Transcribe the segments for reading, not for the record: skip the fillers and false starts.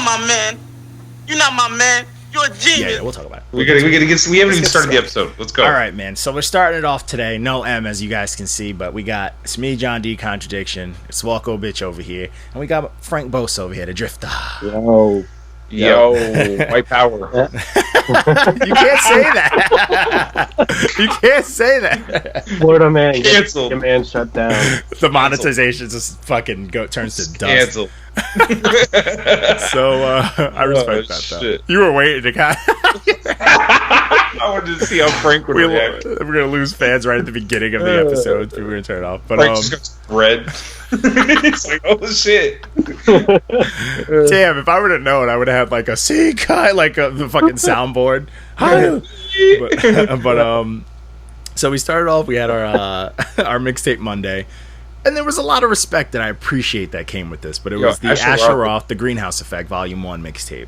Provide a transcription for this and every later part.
my man. You're not my man. You're a genius. Yeah, we'll talk about it. We haven't even started the episode. Let's go. All right, man. So we're starting it off today. No M, as you guys can see, but we got it's me, John D. Contradiction. It's Walko Bitch over here, and we got Frank Bosa over here, the Drifter. Yo, white power. You can't say that. You can't say that. Florida man, Cancelled. your man shut down. The monetization just fucking turns to dust. Cancel. So I respect that. Shit. You were waiting to kind. I wanted to see how Frank would react. We're gonna lose fans right at the beginning of the episode. People are gonna turn it off. But Frank just got red. It's like, oh shit. Damn, if I would have known, I would have had like a C guy, like the fucking soundboard. but so we started off. We had our mixtape Monday, and there was a lot of respect, and I appreciate that came with this. But it was the Asher Roth, the Greenhouse Effect, Volume 1 mixtape,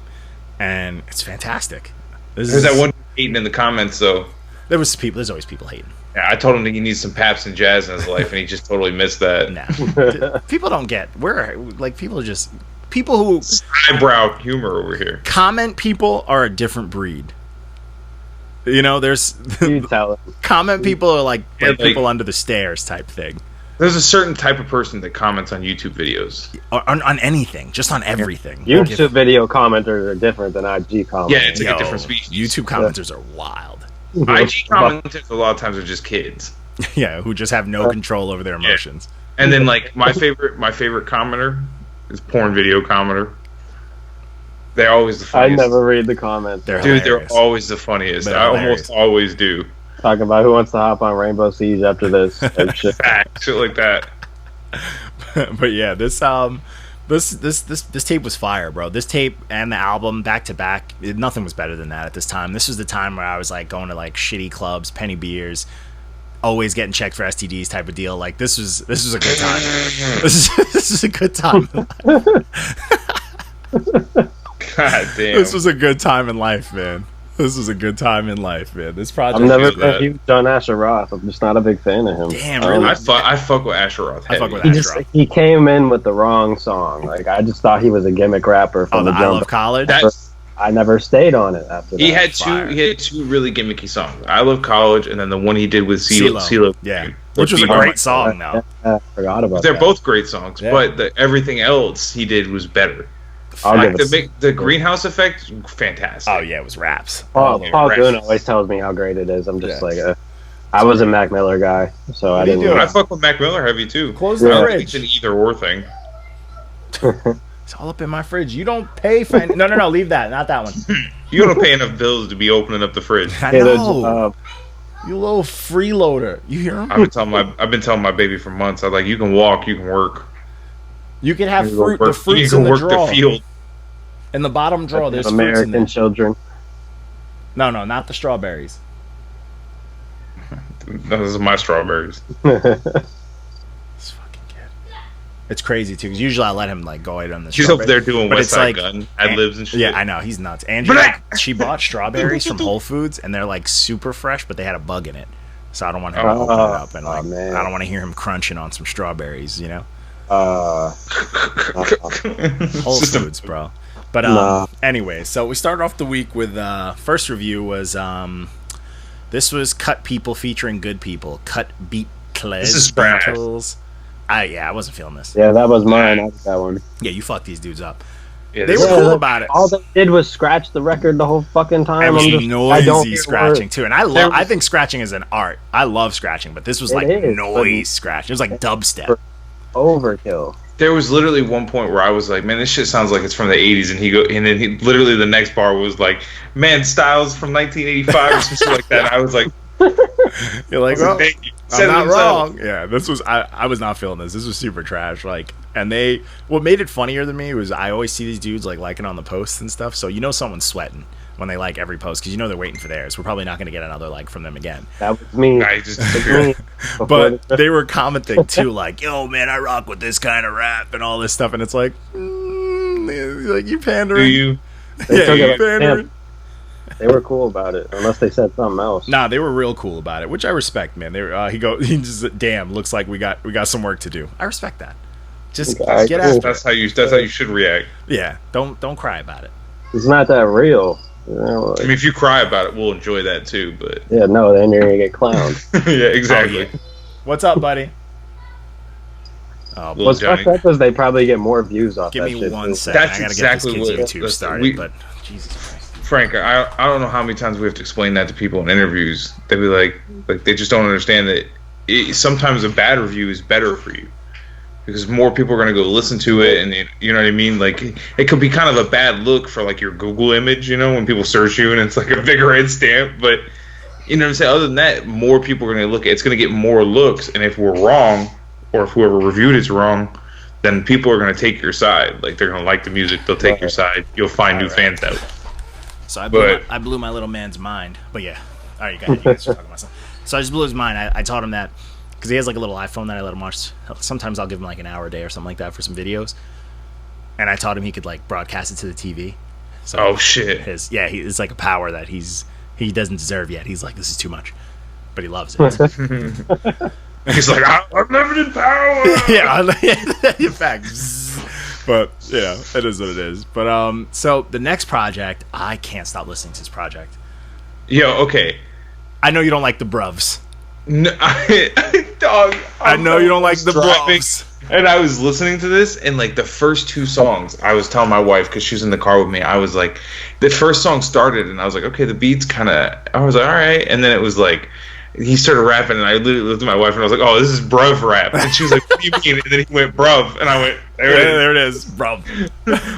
and it's fantastic. There's that one hating in the comments though. There's always people hating. Yeah, I told him that he needs some Paps and Jazz in his life, and he just totally missed that. Nah, people don't get. We're like people are just people who eyebrow humor over here. Comment people are a different breed. You know, there's comment people are like people under the stairs type thing. There's a certain type of person that comments on YouTube videos. On anything, just on everything. YouTube video commenters are different than IG commenters. Yeah, it's like a different species. YouTube commenters are wild. IG commenters a lot of times are just kids. Yeah, who just have no control over their emotions. Yeah. And then like my favorite commenter is porn video commenter. They're always the funniest. I never read the comments. They're always the funniest. I almost always do. Talking about who wants to hop on Rainbow Siege after this. Shit like that. But yeah, this tape was fire, bro. This tape and the album back to back, nothing was better than that at this time. This was the time where I was like going to like shitty clubs, penny beers, always getting checked for STDs type of deal. Like this was a good time. This is a good time. God damn. This was a good time in life, man. This was a good time in life, man. This project. I've never been a huge on Asher Roth. I'm just not a big fan of him. Damn, really? I fuck with Asher Roth. He came in with the wrong song. Like I just thought he was a gimmick rapper from the I Love College. I never stayed on it after that. He had two really gimmicky songs. I Love College, and then the one he did with CeeLo. Yeah, which was a great song. Now I forgot about. They're both great songs, but everything else he did was better. Like the Greenhouse Effect, fantastic. Oh yeah, it was raps. Paul Goon always tells me how great it is. I'm just I was a Mac Miller guy, so I didn't. I fuck with Mac Miller heavy too. Close the fridge. It's an either or thing. It's all up in my fridge. You don't pay for no. Leave that. Not that one. You don't pay enough bills to be opening up the fridge. I know. You little freeloader. You hear him? I've been telling my baby for months. I'm like, you can walk, you can work. You can have fruit. The fruit's in the drawer. The field. In the bottom drawer, there's American fruits in there. children. No, not the strawberries. Those are my strawberries. This fucking kid. It's crazy too, because usually I let him like go out on the. He's over there doing West Side Gun, ad-libs and shit. Yeah, I know, he's nuts. Andrew, she bought strawberries from Whole Foods, and they're like super fresh, but they had a bug in it, so I don't want him to open it up, and I don't want to hear him crunching on some strawberries, you know. Whole Foods, bro. But anyway, so we started off the week with first review was this was Cut People featuring Good People. Cut Beetlez. This is trash. I wasn't feeling this. Yeah, that was mine. I like that one. Yeah, you fucked these dudes up. Yeah, they were cool about it. All they did was scratch the record the whole fucking time. It was noisy scratching too, and I think scratching is an art. I love scratching, but this was like noise scratching. It was like dubstep. Overkill. There was literally one point where I was like, man, this shit sounds like it's from the 80s, and then literally the next bar was like, man, Styles from 1985 or some shit like that. And I was like, you're like, well, thank you. I'm not wrong. Yeah, this was I was not feeling this. This was super trash. Like, and what made it funnier than me was I always see these dudes like liking on the posts and stuff, so you know someone's sweating when they like every post because you know they're waiting for theirs. We're probably not going to get another like from them again. That was me. But they were commenting too, like, "Yo, man, I rock with this kind of rap and all this stuff," and it's like, like you pandering. Do you? Yeah, you pandering. They were cool about it, unless they said something else. Nah, they were real cool about it, which I respect, man. They were, he just, damn, looks like we got some work to do. I respect that. Just Okay, get cool. after That's it. how you should react. Yeah, don't cry about it. It's not that real. You know, like, I mean, if you cry about it, we'll enjoy that too. But yeah, no, then you're gonna get clowned. yeah, exactly. Oh, yeah. What's up, buddy? Oh, Little What's Johnny. fucked up is they probably get more views off give that me shit. 1 too. second. That's I gotta exactly get this kid's what- YouTube started, but Jesus Christ. Frank, I don't know how many times we have to explain that to people in interviews. They'd be like they just don't understand that sometimes a bad review is better for you because more people are going to go listen to it, and you know what I mean. Like it could be kind of a bad look for like your Google image, you know, when people search you and it's like a big red stamp. But you know what I'm saying. Other than that, more people are going to look at it. It's going to get more looks, and if we're wrong, or if whoever reviewed it's wrong, then people are going to take your side. Like they're going to like the music, they'll take your side. You'll find new fans out. So I blew my little man's mind. But yeah. All right, you guys are talking about something. So I just blew his mind. I taught him that because he has like a little iPhone that I let him watch. Sometimes I'll give him like an hour a day or something like that for some videos. And I taught him he could like broadcast it to the TV. So Oh shit! it's like a power that he doesn't deserve yet. He's like, this is too much, but he loves it. He's like, I'm living in power. Yeah, in fact. But yeah, it is what it is. But so the next project, I can't stop listening to this project. Yo, okay. I know you don't like the Bruvs. No, dog. I know you don't like the driving, Bruvs. And I was listening to this, and like the first 2 songs, I was telling my wife because she was in the car with me. I was like, the first song started, and I was like, okay, the beat's kind of. I was like, all right, and then it was like. He started rapping, and I literally looked at my wife, and I was like, "Oh, this is bruv rap." And she was like, "What do you mean?" And then he went bruv, and I went, There it is, bruv.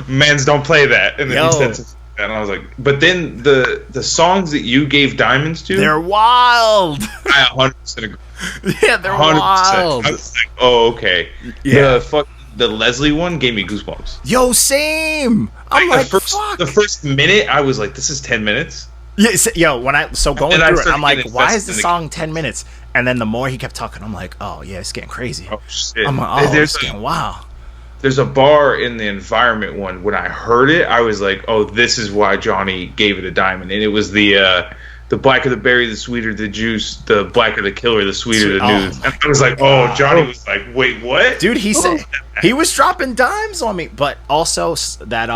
Manz don't play that." And then Yo. he said something like that, and I was like, "But then the songs that you gave diamonds to, They're wild. I 100% agree. Yeah, they're 100%. wild. I was like, oh, okay. Yeah. The Leslie one gave me goosebumps. Yo, same. I'm like, fuck. The first minute, I was like, this is 10 minutes. Yeah, yo, going And I through it, started I'm like, getting why is invested the in the- song 10 minutes? And then the more he kept talking, I'm like, oh yeah, it's getting crazy. Oh, shit. I'm like, oh, There's it's getting wild. There's a bar in the environment one. When I heard it, I was like, oh, this is why Johnny gave it a diamond. And it was the blacker the berry, the sweeter the juice. The blacker the killer, the sweeter the news. And I was like, oh, Johnny was like, wait, what? Dude, he said he was dropping dimes on me, but also that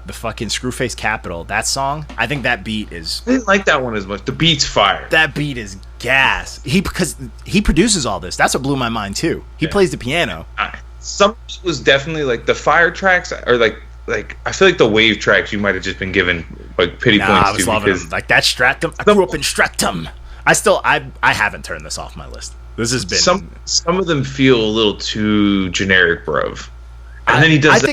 the fucking Screwface Capital, that song, I think that beat is I didn't like that one as much. The beat's fire. that beat is gas. Because he produces all this. That's what blew my mind too. He plays the piano. Some of it was definitely like the fire tracks, or like I feel like the wave tracks you might have just been given like pity Nah, points I was to loving because him. Like that Stratum. I grew up in Stratum. I haven't turned this off my list. This has been some of them feel a little too generic, bruv. And then he does.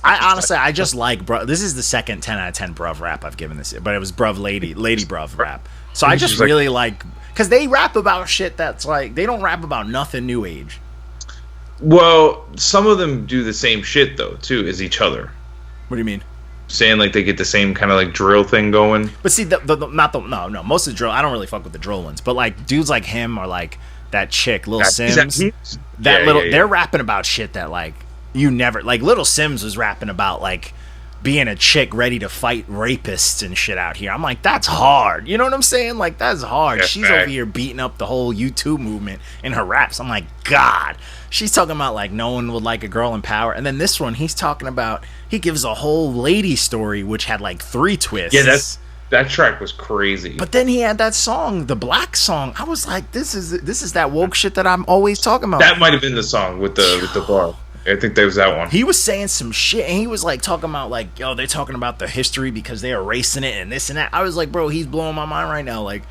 I just like bro. This is the second 10 out of 10 bruv rap I've given this, but it was bruv lady bruv rap. So I just really like because they rap about shit that's like they don't rap about nothing new age. Well, some of them do the same shit though too as each other. What do you mean? Saying like they get the same kind of like drill thing going. But see, no. Most of the drill, I don't really fuck with the drill ones. But like dudes like him or like that chick, Lil Sims, they're rapping about shit that like you never like. Little Sims was rapping about like being a chick ready to fight rapists and shit out here. I'm like, that's hard. You know what I'm saying? Like that's hard. She's over here beating up the whole YouTube movement in her raps. I'm like, God. She's talking about like no one would like a girl in power, and then this one he's talking about he gives a whole lady story which had like 3 twists. Yeah, that track was crazy. But then he had that song, the Black song. I was like, this is that woke shit that I'm always talking about. That might have been the song with the bar. I think that was that one. He was saying some shit, and he was like talking about like, yo, they're talking about the history because they're erasing it and this and that. I was like, bro, he's blowing my mind right now. Like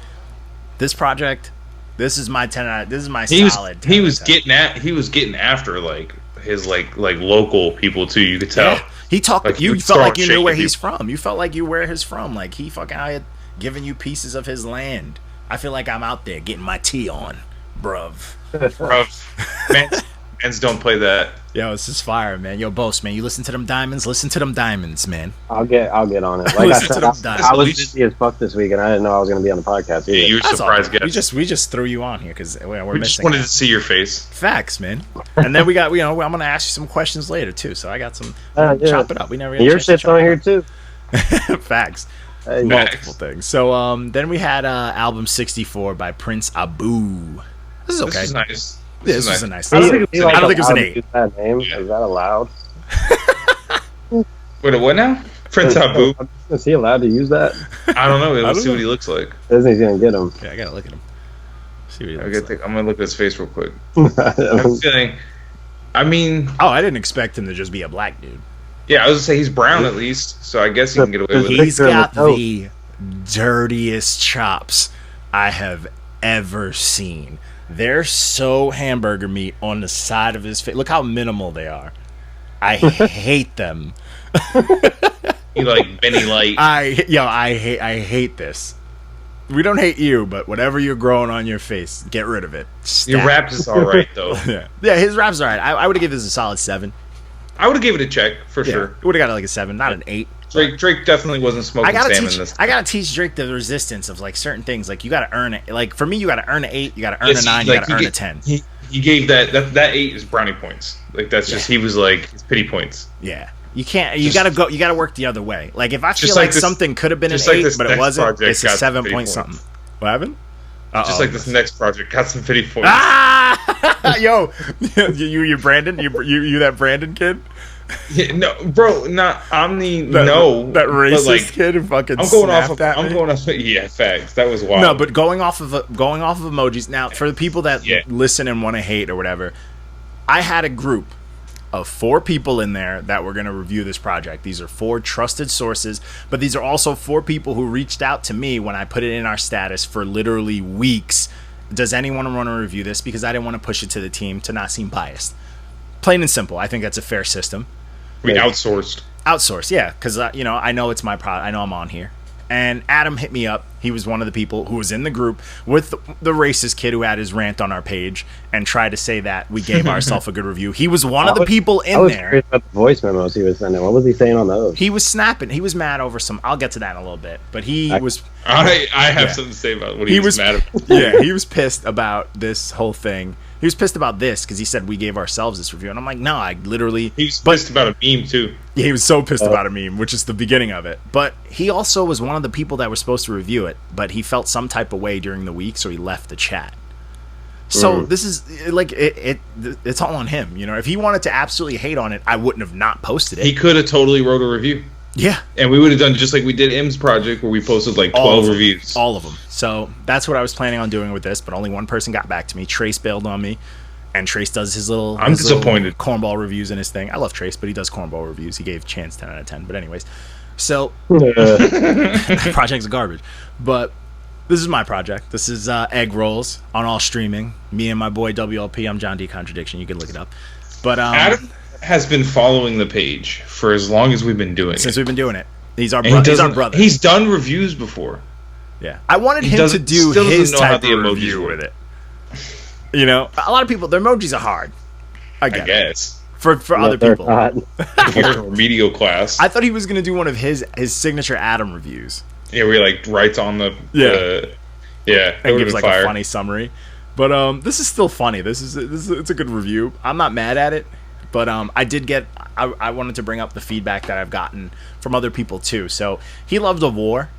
this project. This is my 10 out. This is my solid. He was getting after like his like local people too. You could tell. Yeah. He talked. Like, you felt like you knew where shaking he's from. You felt like you where he's from. Like he fucking out here giving you pieces of his land. I feel like I'm out there getting my tea on, bruv. Manz don't play that. Yo, this is fire, man. Yo, Bosa, man, you listen to them diamonds. Listen to them diamonds, man. I'll get on it. Like I said, I was busy as fuck this week, and I didn't know I was going to be on the podcast. Yeah, you were surprised, guys. We just threw you on here because we're we missing. just wanted to see your face. Facts, man. And then we got, I'm going to ask you some questions later too. So I got some. Chop it up. We never. Your shit's on here too. Facts. Hey, multiple things. So then we had album 64 by Prince Abu. This is okay. This is nice. This was a nice. I don't think it was I don't think it was an allowed to 8. use that name. Is that allowed? Wait, what now? Prince Abu. Is he allowed to use that? I don't know. Let's don't see know. what he looks like. Disney's gonna get him. Yeah, I gotta look at him. See what he I'm looks like. gonna look at his face real quick. I'm feeling. I mean, Oh, I didn't expect him to just be a black dude. yeah, I was gonna say he's brown at least, so I guess he can get away with it. He's picture in the got note. the dirtiest chops I have ever seen. They're so hamburger meat on the side of his face. Look how minimal they are. I hate them. He like Benny Light. I hate this. We don't hate you, but whatever you're growing on your face, get rid of it. Your Stab. rap is all right though. Yeah, his rap's alright. I would have given this a solid 7. I would have given it a check for Yeah, sure. would have got it like a 7, not an 8. Drake definitely wasn't smoking salmon this. I gotta teach Drake the resistance of like certain things. Like you gotta earn it. Like for me, you gotta earn an 8, you gotta earn a 9, you gotta earn a 10. He gave that 8 is brownie points. Like that's just he was like his pity points. Yeah. You can't. You gotta go. You gotta work the other way. Like if I feel Just like like this- something could have been an just like 8, this but it next wasn't, project it's a got 7 50 point points. something. What happened? Just like this next project got some pity points. Ah! Yo, you Brandon, you that Brandon kid, Yeah, no, bro, not I'm the that but racist like, kid who fucking I'm going off snapped of at I'm me. going off. Yeah, facts. That was wild. No, but going off of emojis. Now, for the people that Yeah. listen and want to hate or whatever, I had a group of 4 people in there that were going to review this project. These are 4 trusted sources, but these are also 4 people who reached out to me when I put it in our status for literally weeks. Does anyone want to review this? Because I didn't want to push it to the team to not seem biased. Plain and simple. I think that's a fair system. we outsourced. Outsource, yeah, because I know it's my product. I know I'm on here. And Adam hit me up. He was one of the people who was in the group with the racist kid who had his rant on our page and tried to say that we gave ourselves a good review. He was one of the people I in was there. curious about the voice memos he was sending. What was he saying on those? He was snapping. He was mad over some. I'll get to that in a little bit. But he was. I have Yeah. something to say about what He he was was mad about. Yeah, he was pissed about this whole thing. He was pissed about this because he said we gave ourselves this review, and I'm like, no, I literally. He was pissed about a meme too. Yeah, he was so pissed about a meme, which is the beginning of it. But he also was one of the people that were supposed to review it, but he felt some type of way during the week, so he left the chat. So this is like it's all on him, you know. If he wanted to absolutely hate on it, I wouldn't have not posted it. He could have totally wrote a review, Yeah, and we would have done just like we did M's project, where we posted like 12 reviews. all of them. So that's what I was planning on doing with this, but only one person got back to me. Trace bailed on me, and Trace does his little. I'm disappointed. Cornball reviews in his thing. I love Trace, but he does cornball reviews. He gave Chance 10 out of 10. But anyways, so that project's garbage. But this is my project. This is Egg Rolls on all streaming. Me and my boy WLP. I'm John D. Contradiction. You can look it up. But Adam has been following the page for as long as we've been doing since it. we've been doing it, he's our And he he's our doesn't- brother. He's done reviews before. Yeah, I wanted He him to doesn't- do still doesn't his know how type the of emojis review work. with it. You know, a lot of people, their emojis are hard. I I get it. guess. For other They're people. not. You're in remedial class. I thought he was gonna do one of his signature Adam reviews Yeah, where he like writes on the Yeah. yeah, that and would gives have like fire. a funny summary. But this is still funny. This is it's a good review. I'm not mad at it, but I did get I wanted to bring up the feedback that I've gotten from other people too. So he loved A War,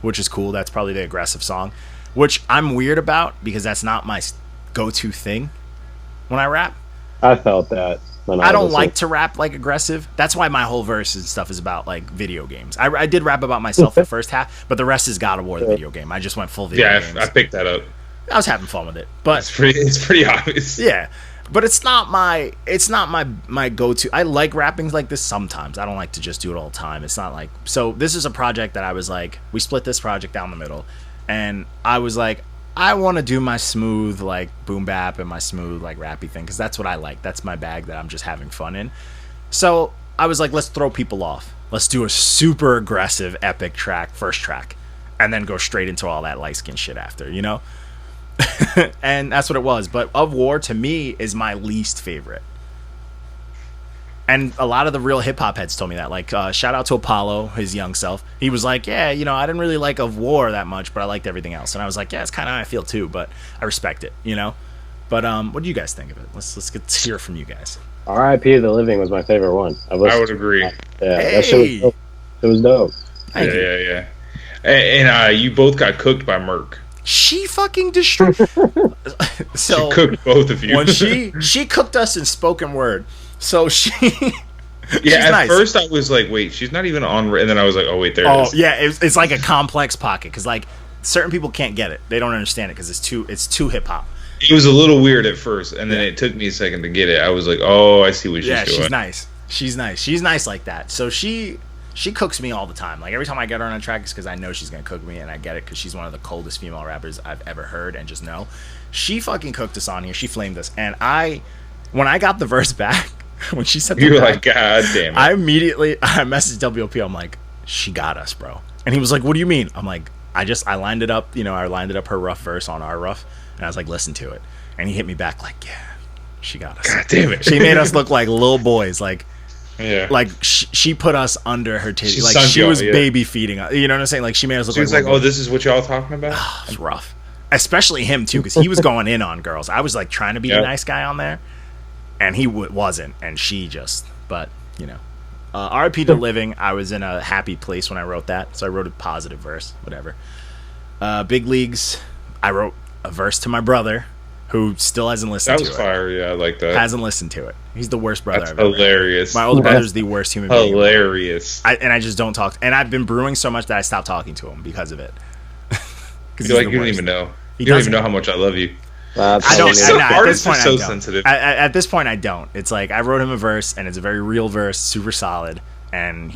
which is cool. That's probably the aggressive song, which I'm weird about because that's not my go-to thing when I rap. I felt that. When I don't was like to rap like aggressive. That's why my whole verse and stuff is about like video games. I did rap about myself the first half, but the rest is God of War, the video game. I just went full video Yeah, games. I picked that up. I was having fun with it, but It's pretty obvious. yeah, but it's not my go-to. I like rapping like this sometimes. I don't like to just do it all the time. It's not like, so this is a project that I was like, we split this project down the middle, and I was like, I want to do my smooth like boom bap and my smooth like rappy thing because that's what I like. That's my bag that I'm just having fun in. So I was like, let's throw people off. Let's do a super aggressive epic track, first track, and then go straight into all that light skin shit after, you know? And that's what it was. But Of War to me is my least favorite. And a lot of the real hip hop heads told me that. Like, shout out to Apollo, his young self. He was like, yeah, you know, I didn't really like Of War that much, but I liked everything else. And I was like, yeah, it's kind of how I feel too, but I respect it, you know? But what do you guys think of it? Let's get to hear from you guys. R.I.P. The Living was my favorite one. I would agree. Yeah, Hey! that shit was dope. It was dope. Thank you. Yeah. And you both got cooked by Merc. She fucking destroyed. So she cooked both of you. when she cooked us in spoken word. So she. Yeah, at nice. first I was like, wait, she's not even on, and then I was like, oh wait, there it is. Yeah, it's like a complex pocket because like certain people can't get it. They don't understand it because it's too hip hop. It was a little weird at first, and then it took me a second to get it. I was like, oh, I see what she's doing. Yeah, she's nice. She's nice. She's nice like that. So she cooks me all the time. Like every time I get her on a track, it's because I know she's gonna cook me, and I get it because she's one of the coldest female rappers I've ever heard, and just know she fucking cooked us on here. She flamed us, and when I got the verse back. When she said you were like, God damn it. I messaged WLP. I'm like, she got us, bro. And he was like, what do you mean? I'm like, I lined it up. I lined it up her rough verse on our rough. And I was like, listen to it. And he hit me back like, yeah, she got us. God damn it. She made us look like little boys. Like, yeah. Like she put us under her titty. She like she y'all, was yeah. baby feeding us. You know what I'm saying? Like she made us look she was like, oh, this is what y'all talking about? It was rough. Especially him too, because he was going in on girls. I was like trying to be the nice guy on there. And he wasn't, and she just, but, R.I.P. to Living, I was in a happy place when I wrote that, so I wrote a positive verse, whatever. Big Leagues, I wrote a verse to my brother, who still hasn't listened to it. That was fire, yeah, I like that. Hasn't listened to it. He's the worst brother That's I've ever hilarious. Had. My older brother's the worst human being. Hilarious. And I just don't talk, and I've been brewing so much that I stopped talking to him because of it. You're like, you don't even know. You don't even know how much I love you. I don't. At this point, so I don't. sensitive. At this point, I don't. It's like I wrote him a verse, and it's a very real verse, super solid, and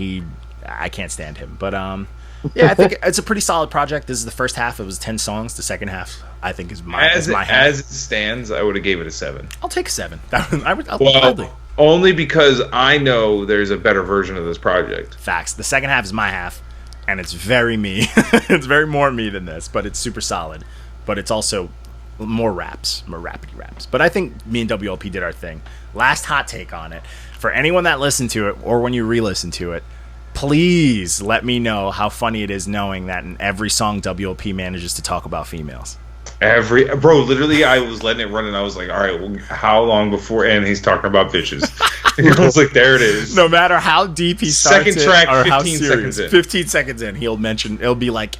I can't stand him. But yeah, I think it's a pretty solid project. This is the first half. It was 10 songs. The second half, I think, is my half. As it stands, I would have gave it a 7. I'll take a 7. I'll only because I know there's a better version of this project. Facts. The second half is my half, and it's very me. It's very more me than this, but it's super solid. But it's also more rapidy raps. But I think me and WLP did our thing. Last hot take on it. For anyone that listened to it, or when you re-listen to it, please let me know how funny it is knowing that in every song WLP manages to talk about females. Literally, I was letting it run, and I was like, all right, well, how long before? And he's talking about bitches. I was like, there it is. No matter how deep he starts second track, it, or 15 how serious, seconds in. 15 seconds in, it'll be like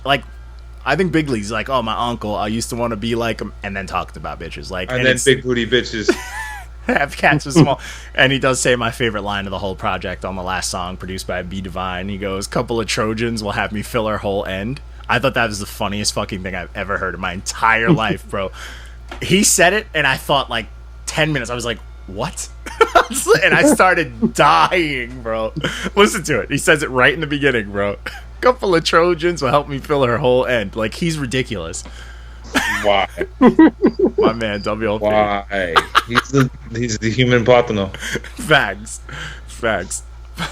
I think Big League's like, oh, my uncle, I used to want to be like him, and then talked about bitches. Like, and then big booty bitches. Have cats with small. And he does say my favorite line of the whole project on the last song, produced by B Divine. He goes, couple of Trojans will have me fill her whole end. I thought that was the funniest fucking thing I've ever heard in my entire life, bro. He said it, and I thought like 10 minutes. I was like, what? And I started dying, bro. Listen to it. He says it right in the beginning, bro. Couple of Trojans will help me fill her whole end. Like, he's ridiculous. Why? My man, WLP. Why? He's the human Platano. Facts.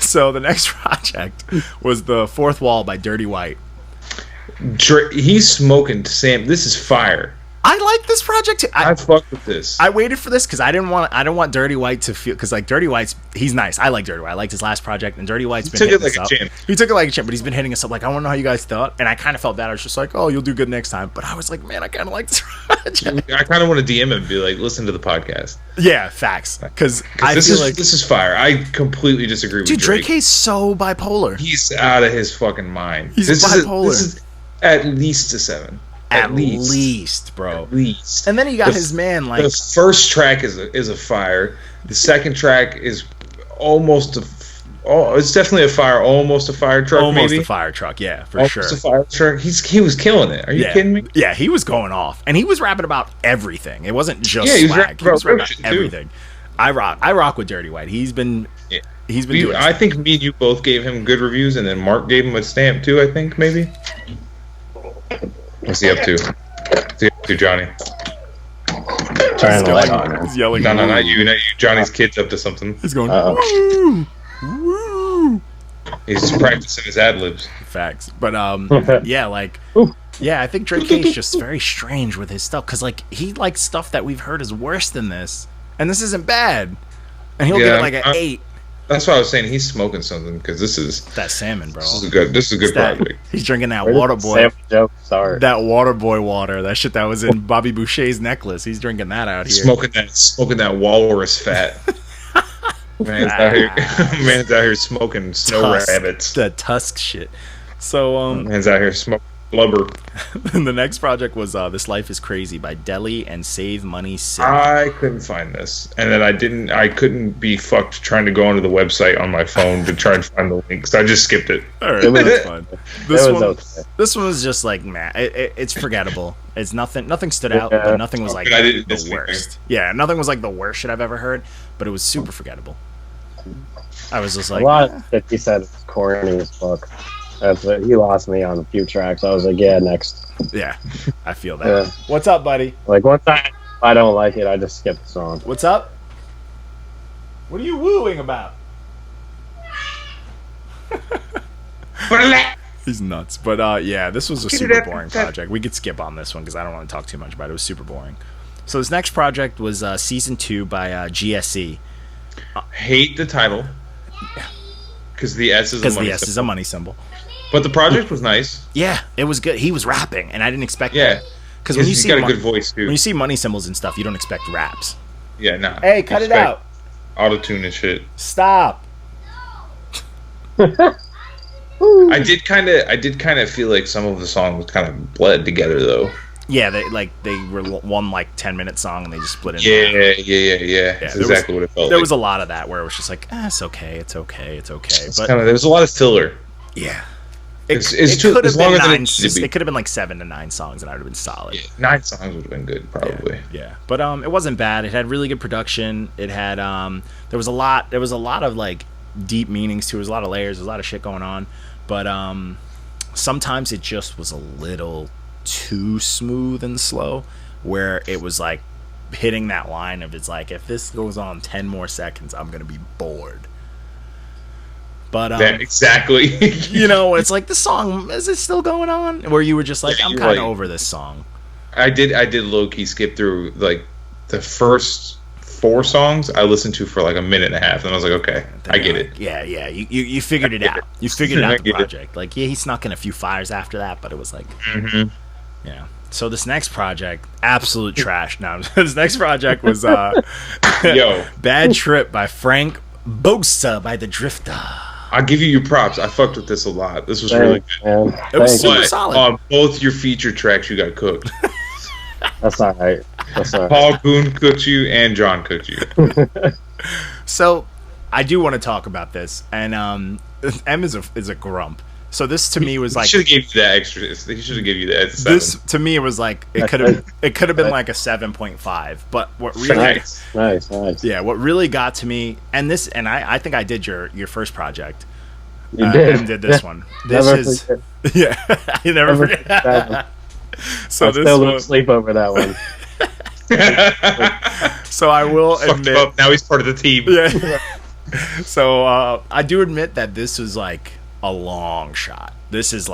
So the next project was The Fourth Wall by DirtyWhite. He's smoking Sam. This is fire. I like this project too. I fucked with this. I waited for this because I don't want DirtyWhite to feel, because like DirtyWhite's, he's nice. I like DirtyWhite. I liked his last project, and DirtyWhite's been hitting us up. He took it like a champ, but he's been hitting us up. Like, I want to know how you guys thought, and I kind of felt bad. I was just like, oh, you'll do good next time. But I was like, man, I kind of like this project. I kind of want to DM him and be like, listen to the podcast. Yeah, facts. Because this is fire. I completely disagree with Drake. Drake is so bipolar. He's out of his fucking mind. He's bipolar. This is at least a 7. At least, bro. At least. And then he got his man like. The first track is a fire. The second track is almost it's definitely a fire. Almost a fire truck. Almost maybe? a fire truck. Yeah, for almost sure. A fire truck. He was killing it. Are you kidding me? Yeah, he was going off, and he was rapping about everything. It wasn't just swag. He was rapping about everything. I rock with DirtyWhite. He's been doing. I think me and you both gave him good reviews, and then Mark gave him a stamp too. I think maybe. What's he up to? What's he up to, Johnny? Turning the light on. He's yelling. No, not you. Not you. Johnny's kid's up to something. He's going. Woo, woo. He's just practicing his ad libs. Facts, but yeah, like, yeah, I think Drake is just very strange with his stuff, because like he likes stuff that we've heard is worse than this, and this isn't bad, and he'll get like an 8. That's why I was saying he's smoking something, because this is that salmon, bro. This is a good project. He's drinking that water boy. That water boy water. That shit that was in Bobby Boucher's necklace. He's drinking that out here. Smoking that walrus fat. Man's out here smoking snow rabbits. The tusk shit. So man's out here smoking Blubber. And the next project was This Life is Crazy by Deli and Savemoneysip. I couldn't find this, and then I couldn't be fucked trying to go onto the website on my phone to try and find the link, so I just skipped it. All right, It was- that's fine. okay. This one was just like, man, it's forgettable. It's nothing stood out, Yeah. but nothing was like I didn't miss the anything. worst. Yeah, nothing was like the worst shit I've ever heard, but it was super forgettable. I was just A like, lot of shit he said was corny as fuck. That's what he lost me on a few tracks. I was like, yeah, next. yeah, I feel that. Yeah. What's up, buddy? Like once I don't like it, I just skip the song. What's up? What are you wooing about? He's nuts. But yeah, this was a super boring project. We could skip on this one because I don't want to talk too much about it. It was super boring. So this next project was Season 2 by GSE. Hate the title because the S is a Because money the S is a symbol. money symbol. But the project was nice. Yeah, it was good. He was rapping, and I didn't expect Yeah, that. Because when you he's see got a good voice too. when you see money symbols and stuff, you don't expect raps. Yeah, nah. Hey, cut it out. Auto tune and shit. Stop. I did kind of feel like some of the songs kind of bled together though. Yeah, they were one like 10-minute song and they just split it. Yeah. That's exactly what it felt There like. was a lot of that where it was just like, it's okay. But There was a lot of filler. yeah, It's it too- could have it's been longer than it 9. needed to be. It could have been like 7 to 9 songs, and I would have been solid. Yeah, 9 songs would have been good, probably. Yeah. But it wasn't bad. It had really good production. It had there was a lot of like deep meanings to it. There was a lot of layers. There was a lot of shit going on. But sometimes it just was a little too smooth and slow, where it was like hitting that line of, it's like, if this goes on 10 more seconds, I'm gonna be bored. But Exactly. you know, it's like, the song, is it still going on? Where you were just like, Yeah, I'm you're kind of right. over this song. I did low-key skip through like the first 4 songs I listened to for like a minute and a half, and I was like, okay, I get it. Yeah, you figured it out. You figured I out the get it. project. Like, yeah, he snuck in a few fires after that, but it was like, yeah. So this next project, absolute trash. No, this next project was Yo, Bad Trip by Frank Bosa by The Drifter. I'll give you your props. I fucked with this a lot. This was really good. Man. It was Thanks. super But solid. on both your feature tracks, you got cooked. That's all right. Paul Boone cooked you, and John cooked you. So I do want to talk about this, and M is a grump. So this to me was like, He should have gave you that extra. He should have given you that 7. this to me it was like, it could have been like a 7.5. But what really Nice. Nice. Yeah, what really got to me, and I think I did your first project. You did. And did this one. This Never is forget. yeah. You never Never forget. forget that one. So I this still one. don't sleep over that one. So I will Fucked him admit. up. Now he's part of the team. Yeah. So I do admit that this was like a long shot. This was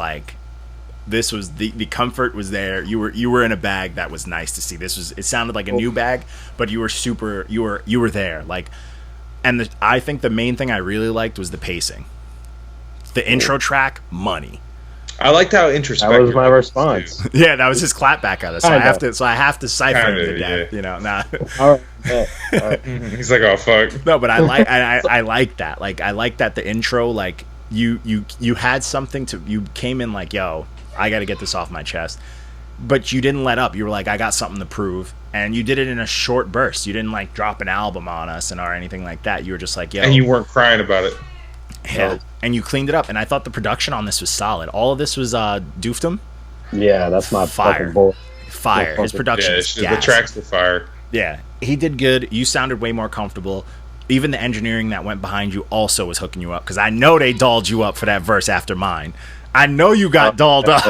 the comfort was there. You were in a bag that was nice to see. It sounded like a new bag, but you were there. Like, and I think the main thing I really liked was the pacing. The intro track, money. I liked how introspective. That was my response. Yeah, that was his clapback at us. So I have to cipher Kinda, him to death. yeah. You know, nah. All right. Yeah. All right. He's like, oh fuck. No, but I like that. Like, I like that the intro, like, you had something to, you came in like, yo, I got to get this off my chest, but you didn't let up. You were like, I got something to prove, and you did it in a short burst. You didn't like drop an album on us or anything like that. You were just like, yo, And you weren't crying about it. yeah. And you cleaned it up. And I thought the production on this was solid. All of this was Doofdom. Yeah, that's my Fire. fucking bull. Fire. His production Yeah, is the gas. tracks were fire. Yeah, he did good. You sounded way more comfortable. Even the engineering that went behind you also was hooking you up, because I know they dolled you up for that verse after mine. I know you got dolled up.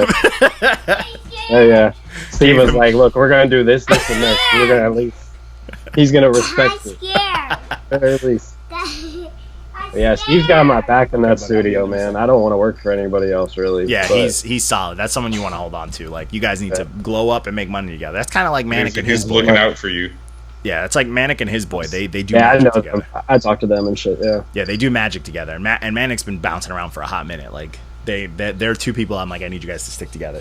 Yeah. Steve was like, look, we're going to do this, and this. We're going to at least... He's going to respect it. At least. Yeah, Steve's got my back in that studio, man. I don't want to work for anybody else, really. Yeah, but he's solid. That's someone you want to hold on to. Like, you guys need to glow up and make money together. That's kind of like Manic and his He's boy. looking out for you. Yeah, it's like Manic and his boy. They do Yeah, I magic know together. them. I talk to them and shit, yeah. Yeah, they do magic together. And Manic's been bouncing around for a hot minute. Like, they're two people I'm like, I need you guys to stick together.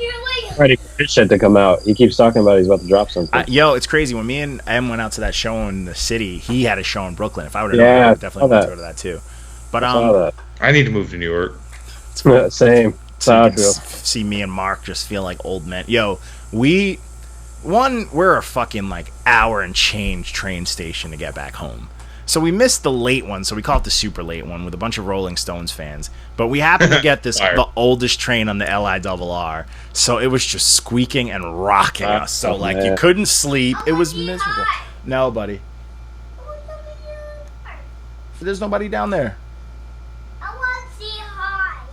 Ready for his shit to come out. He keeps talking about he's about to drop something. Yo, it's crazy. When me and M went out to that show in the city, he had a show in Brooklyn. If I would have known, I would definitely want to go to that too. But I saw I need to move to New York. that. Same. So you can see me and Mark just feel like old men. Yo, we're a fucking like hour and change train station to get back home. So we missed the late one, so we call it the super late one with a bunch of Rolling Stones fans. But we happened to get the oldest train on the LIRR, so it was just squeaking and rocking us. So like you couldn't sleep. It was miserable. No, buddy. There's nobody down there. I want to see hi.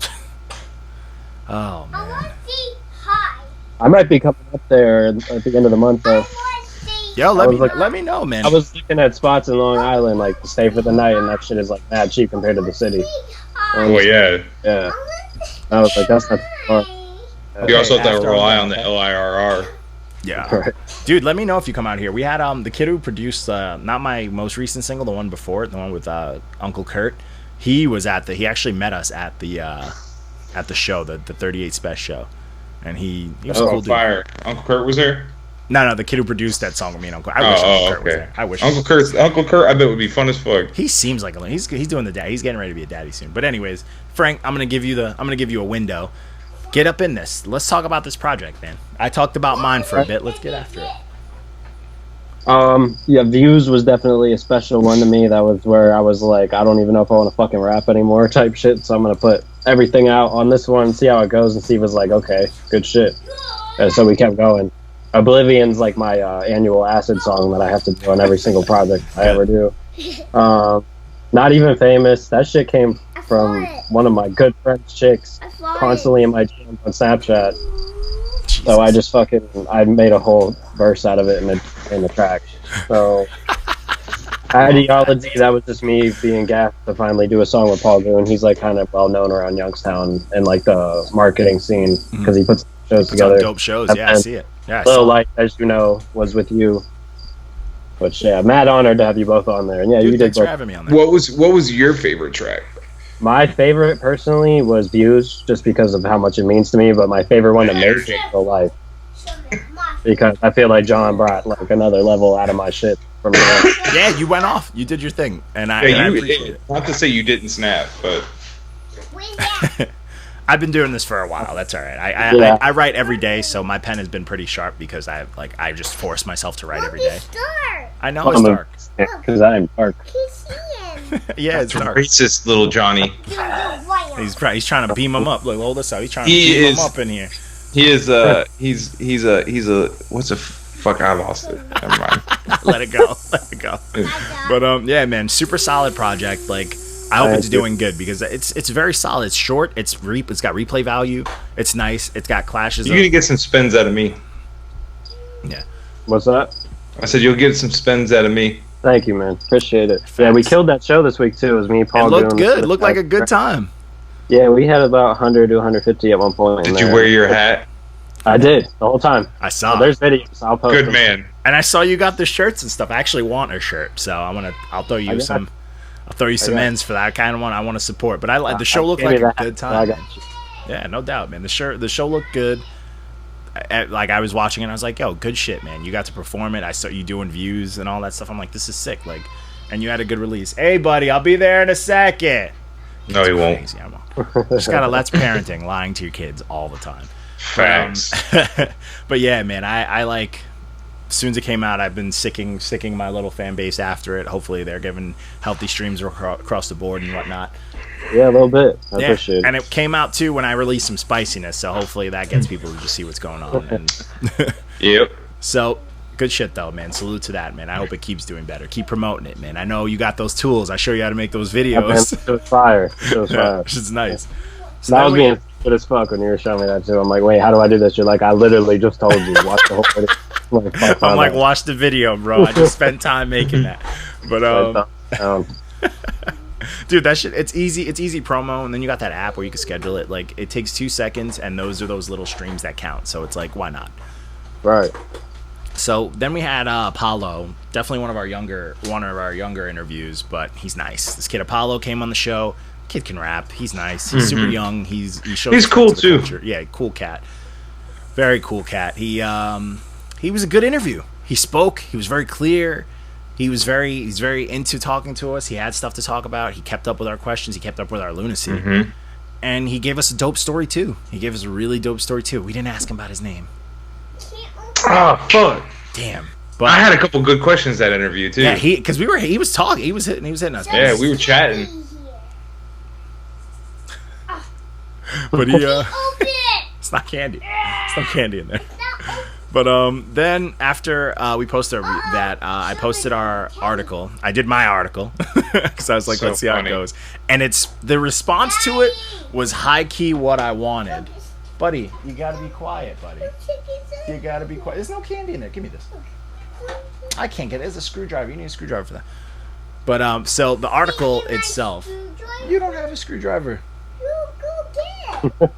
Oh, man. I want to see hi. I might be coming up there at the end of the month, though. Yo, let me know, man. I was looking at spots in Long Island, like, to stay for the night, and that shit is, like, mad cheap compared to the city. Yeah. Yeah. I was like, that's not far. You also have to rely on the LIRR. Yeah. Right. Dude, let me know if you come out here. We had the kid who produced not my most recent single, the one before it, the one with Uncle Kurt. He was he actually met us at the show, the 38 Special show. And he was a cool dude. Fire. Uncle Kurt was there? No, the kid who produced that song with me and Uncle. I wish Uncle Kurt was there. I wish Uncle Kurt, I bet would be fun as fuck. He seems like he's doing the dad. He's getting ready to be a daddy soon. But anyways, Frank, I'm gonna give you a window. Get up in this. Let's talk about this project, man. I talked about mine for a bit. Let's get after it. Yeah, Views was definitely a special one to me. That was where I was like, I don't even know if I want to fucking rap anymore type shit. So I'm going to put everything out on this one, see how it goes, and Steve was like, okay, good shit. And so we kept going. Oblivion's like my annual acid song that I have to do on every single project I ever do. Not Even Famous. That shit came from one of my good friend's chicks constantly in my DMs on Snapchat. Jesus. So I just I made a whole verse out of it in the track. So Ideology, that was just me being gassed to finally do a song with Paul Goon. He's like kind of well known around Youngstown and like the marketing scene because he puts shows together. Dope shows, yeah, I see it. Yeah, Little Light, as you know, was with you. Which, yeah, mad honored to have you both on there. And yeah, Dude, you did thanks both. for having me on there. What was your favorite track? My favorite, personally, was Views, just because of how much it means to me. But my favorite one to make is Little Light. Because I feel like John brought like another level out of my shit from there. Yeah, you went off. You did your thing. And I appreciate it. Not to say you didn't snap, but... I've been doing this for a while. That's all right. I write every day, so my pen has been pretty sharp because I just force myself to write every day. I know it's dark. Because I'm dark. Yeah, it's dark. Racist little Johnny. He's trying to beam him up. Look, hold this out. He's trying to beam him up in here. He is he's a what's a fuck? I lost it. Never mind. Let it go. But yeah, man, super solid project. Like, I hope it's doing good because it's very solid. It's short. It's got replay value. It's nice. It's got clashes. You're gonna get some spins out of me. Yeah. What's that? I said you'll get some spins out of me. Thank you, man. Appreciate it. Facts. Yeah, we killed that show this week too. It was me, Paul. It looked good. It looked like a good time. Yeah, we had about 100 to 150 at one point. Did you wear your hat? I did the whole time. I saw. So there's videos. I'll post. Good them. man. And I saw you got the shirts and stuff. I actually want a shirt, so I'll throw you some. I'll throw you some ends for that kind of one. I want to support, but I like the show. Looked like a good time. I got you. Yeah, no doubt, man. The show looked good. Like, I was watching it, and I was like, "Yo, good shit, man! You got to perform it. I saw you doing views and all that stuff. I'm like, this is sick. Like, and you had a good release. Hey, buddy, I'll be there in a second. No, he won't. Crazy, just gotta that's parenting, lying to your kids all the time. Facts. But yeah, man, I like. As soon as it came out, I've been sicking my little fan base after it. Hopefully, they're giving healthy streams across the board and whatnot. Yeah, a little bit. I appreciate it. And it came out too when I released some spiciness, so hopefully that gets people to just see what's going on. And Yep. So, good shit though, man. Salute to that, man. I hope it keeps doing better. Keep promoting it, man. I know you got those tools. I show you how to make those videos. It was fire. It was fire. It's nice. So that was being good as fuck when you were showing me that too. I'm like, wait, how do I do this? You're like, I literally just told you. Watch the whole video. I'm like, watch the video, bro. I just spent time making that. But dude, that shit, it's easy promo, and then you got that app where you can schedule it. Like, it takes 2 seconds, and those are those little streams that count. So it's like, why not? Right. So then we had Apollo, definitely one of our younger interviews, but he's nice. This kid Apollo came on the show. Kid can rap. He's nice. He's super young. He's cool too. Culture. Yeah, cool cat. Very cool cat. He was a good interview. He spoke. He was very clear. He's very into talking to us. He had stuff to talk about. He kept up with our questions. He kept up with our lunacy. and he gave us a dope story too. He gave us a really dope story too. We didn't ask him about his name. Oh fuck! Damn. But I had a couple good questions that interview too. yeah, because he was talking, he was hitting us. Yeah, we were chatting. But he Open it. it's not candy. It's not candy in there. But then after we posted that, I posted our article. I did my article because I was like, So let's see how it funny. goes. And the response to it was high key what I wanted. Buddy, you gotta be quiet, buddy. You gotta be quiet. There's no candy in there. Give me this. I can't get it. There's a screwdriver. You need a screwdriver for that. But so the article itself. You don't have a screwdriver. You go get it.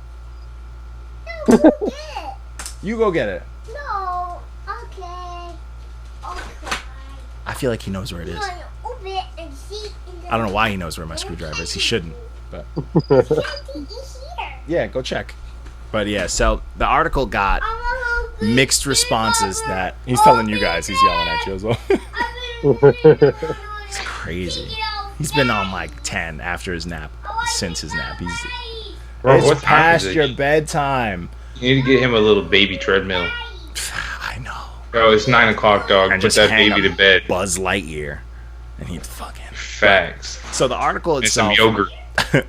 No, go get it. You go get it. No. Okay. Okay. I feel like he knows where it You is. want to open it and see. I don't know why he knows where my screwdriver is. He shouldn't. But Candy is here. yeah, go check. But yeah, so the article got mixed responses that he's telling you guys. He's yelling at you as well. It's crazy. He's been on like 10 after his nap, since his nap. Bro, It's what time past is it? your bedtime. You need to get him a little baby treadmill. I know. Bro, it's 9 o'clock, dog. And Put just that hang baby a to bed. Buzz Lightyear, and he'd fucking. Facts. So the article And some itself. yogurt.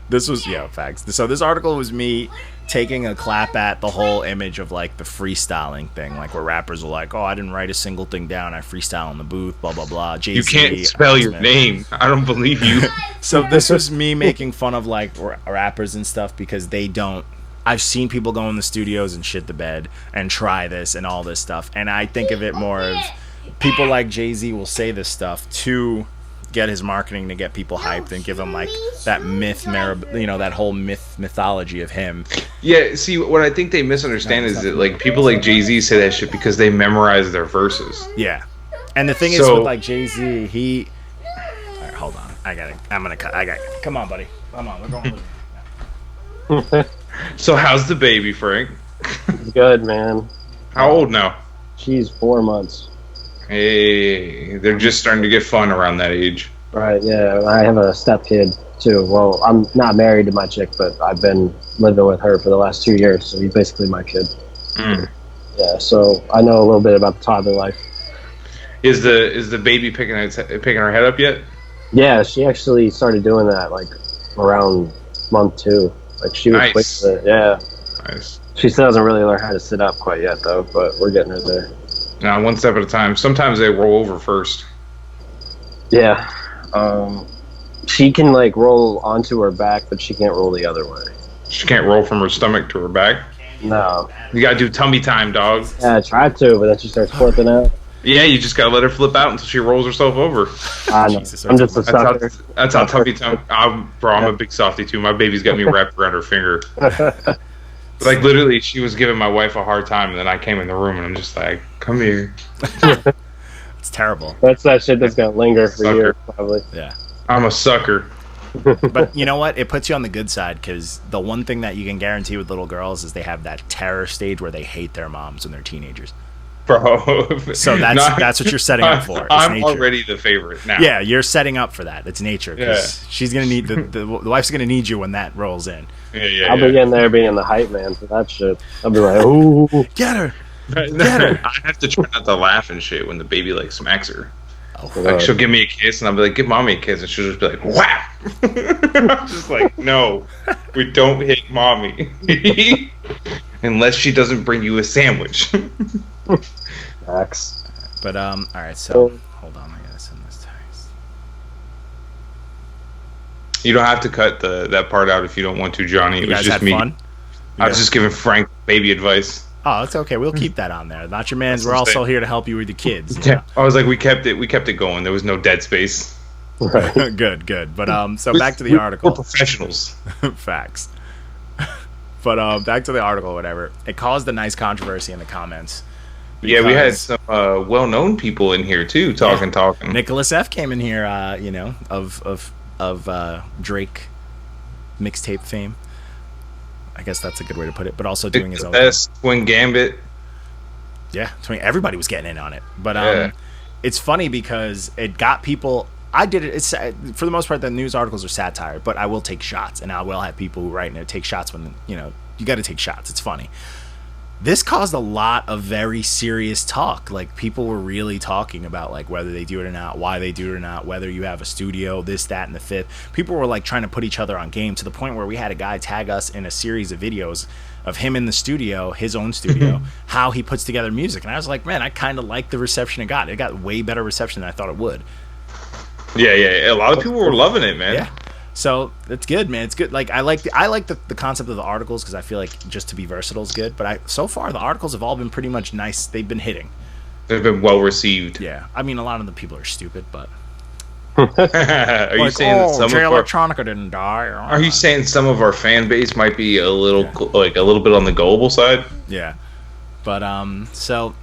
This was facts. So this article was me taking a clap at the whole image of like the freestyling thing, like where rappers are like, "Oh, I didn't write a single thing down. I freestyle in the booth." Blah blah blah. Jay-Z, You can't spell your name. I don't believe you. So this was me making fun of like rappers and stuff because they don't. I've seen people go in the studios and shit the bed and try this and all this stuff, and I think of it more of people like Jay-Z will say this stuff to get his marketing to get people hyped and give him like that that whole mythology of him. Yeah, see, what I think they misunderstand is that like people like Jay-Z say that shit because they memorize their verses. Yeah, and the thing is So- with like Jay-Z, he. All right, hold on. I'm gonna cut. Come on, buddy. Come on. We're going. So how's the baby, Frank? It's good, man. How old now? She's 4 months. Hey, they're just starting to get fun around that age. Right, yeah. I have a step kid too. Well, I'm not married to my chick, but I've been living with her for the last 2 years, so he's basically my kid. Mm. Yeah, so I know a little bit about the toddler life. Is the baby picking her head up yet? Yeah, she actually started doing that like around month 2. Like she was Nice. quick with it. Yeah. Nice. She still doesn't really learn how to sit up quite yet though, but we're getting her there. Now, one step at a time. Sometimes they roll over first. Yeah. She can like roll onto her back, but she can't roll the other way. She can't roll from her stomach to her back. No. You gotta do tummy time, dog. Yeah, I tried to, but then she starts flipping out. Yeah, you just gotta let her flip out until she rolls herself over. I know. Jesus, I'm just a That's how, sucker. that's how tummy time. I'm a big softie too. My baby's got me wrapped around her finger. Like literally, she was giving my wife a hard time, and then I came in the room and I'm just like, "Come here." It's terrible. That's that shit that's gonna linger for Sucker. years, probably. Yeah. I'm a sucker. But you know what? It puts you on the good side because the one thing that you can guarantee with little girls is they have that terror stage where they hate their moms when they're teenagers. Bro. So that's what you're setting up for. It's I'm nature. already the favorite now. Yeah, you're setting up for that. It's nature because Yeah. she's gonna need the wife's gonna need you when that rolls in. Yeah. I'll be in there being the hype man for that shit. I'll be like, ooh. Get her. I have to try not to laugh and shit when the baby like smacks her. Oh, Like she'll give me a kiss and I'll be like, "Give mommy a kiss," and she'll just be like, "Whap!" I'm just like, "No, we don't hit mommy unless she doesn't bring you a sandwich." Max. But all right. So hold on, I gotta send this text. You don't have to cut that part out if you don't want to, Johnny. It You was guys just had me. fun. I was just giving Frank baby advice. Oh, it's okay. We'll keep that on there. Not your man's. We're also here to help you with the kids. you know? I was like, we kept it going. There was no dead space. Right. Good. But so back to the article. We're professionals. Facts. But back to the article, whatever. It caused a nice controversy in the comments. Yeah, we had because some well-known people in here too, talking. Nicholas F came in here, of Drake mixtape fame. I guess that's a good way to put it. But also doing his own. Twin Gambit. Yeah, everybody was getting in on it. But Yeah. it's funny because it got people I did it. It's for the most part the news articles are satire, but I will take shots, and I will have people who write and take shots when you got to take shots. It's funny. This caused a lot of very serious talk. Like, people were really talking about, like, whether they do it or not, why they do it or not, whether you have a studio, this, that, and the fifth. People were, like, trying to put each other on game to the point where we had a guy tag us in a series of videos of him in the studio, his own studio, how he puts together music. And I was like, man, I kind of like the reception it got. It got way better reception than I thought it would. Yeah. A lot of people were loving it, man. Yeah. So it's good, man. It's good. Like, I like the concept of the articles because I feel like just to be versatile is good. But so far the articles have all been pretty much nice. They've been hitting. They've been well received. Yeah, I mean a lot of the people are stupid, but are you saying that some Jay of our, Electronica didn't die? are you saying some of our fan base might be a little like a little bit on the gullible side? Yeah, but so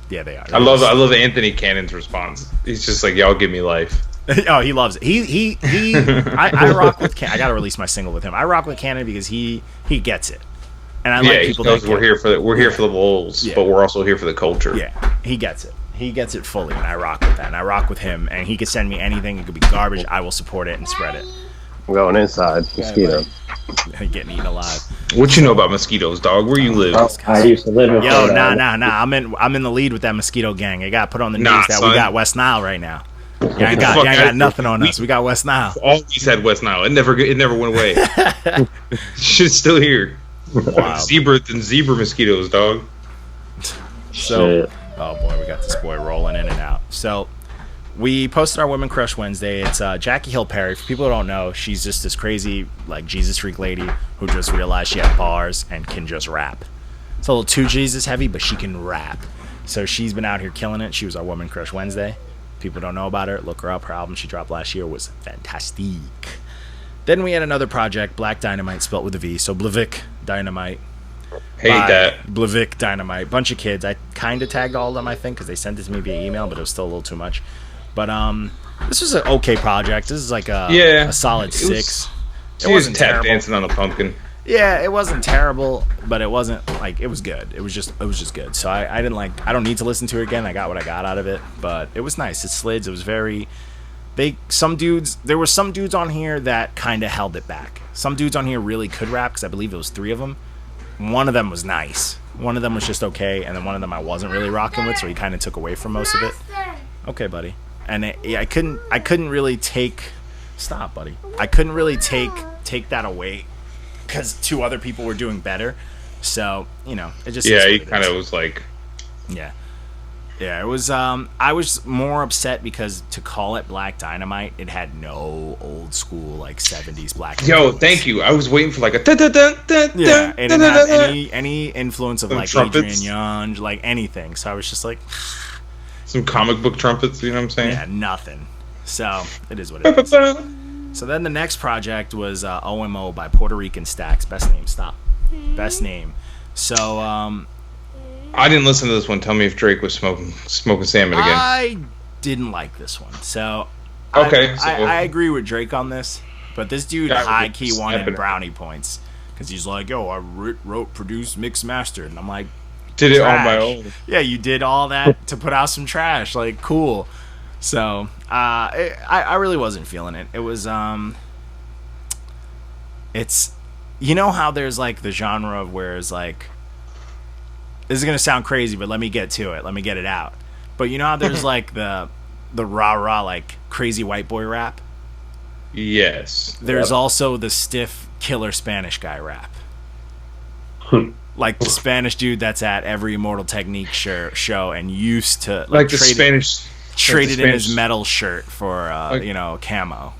yeah, they are. I love Anthony Cannon's response. He's just like, y'all give me life. Oh, he loves it. I rock with Cannon. I gotta release my single with him. I rock with Cannon because he gets it, and I like people that we're here for the Bulls, but we're also here for the culture. Yeah, he gets it. He gets it fully, and I rock with that. And I rock with him, and he could send me anything. It could be garbage. I will support it and spread it. I'm going inside. Mosquito. Getting eaten alive. What you know about mosquitoes, dog? Where you live? Oh, I used to live in Nah. I'm in the lead with that mosquito gang. I got put on the news that we got West Nile right now. You ain't got nothing on us. We got West Nile. Always had West Nile. It never went away. Shit's still here. Wow. Zebra mosquitoes, dog. So, oh boy, we got this boy rolling in and out. So, we posted our Women Crush Wednesday. It's Jackie Hill Perry. For people who don't know, she's just this crazy, like, Jesus freak lady who just realized she had bars and can just rap. It's a little too Jesus heavy, but she can rap. So she's been out here killing it. She was our Women Crush Wednesday. People don't know about her. Look her up. Her album she dropped last year was fantastic. Then we had another project, Black Dynomite, spelt with a V. So Blvck Dynomite. Hate that. Blvck Dynomite. Bunch of kids. I kind of tagged all of them, I think, because they sent it to me via email, but it was still a little too much. But this was an okay project. This is like a solid 6. It wasn't tap dancing on a pumpkin. Yeah, it wasn't terrible, but it wasn't like, it was good. It was just good. So I don't need to listen to it again. I got what I got out of it, but it was nice. It slids. It was very. There were some dudes on here that kind of held it back. Some dudes on here really could rap because I believe it was 3 of them. One of them was nice. One of them was just okay, and then one of them I wasn't really rocking with, so he kind of took away from most of it. Okay, buddy. And I couldn't really take. Stop, buddy. I couldn't really take that away. Because 2 other people were doing better, so it just he kind of was like, yeah. It was. I was more upset because to call it Black Dynomite, it had no old school like 70s black. Yo, thank you. I was waiting for like a da da da da. Yeah, it didn't have any influence of like Adrian Young, like anything. So I was just like, some comic book trumpets. You know what I'm saying? Yeah, nothing. So it is what it is. So then the next project was OMO by Puertorican Stackz. Best name, stop. Best name. So I didn't listen to this one. Tell me if Drake was smoking salmon again. I didn't like this one. So okay, I agree with Drake on this, but this dude high key wanted brownie points because he's like, yo, I wrote, produced, mixed, mastered, and I'm like, did it on my own. Yeah, you did all that to put out some trash. Like, cool. So, I really wasn't feeling it. It was, it's, how there's, like, the genre of where it's, like, this is going to sound crazy, but let me get to it. Let me get it out. But how there's, like, the rah-rah, like, crazy white boy rap? Yes. There's also the stiff killer Spanish guy rap. Like, the Spanish dude that's at every Immortal Technique show and used to, like the Spanish... Traded in his metal shirt for camo.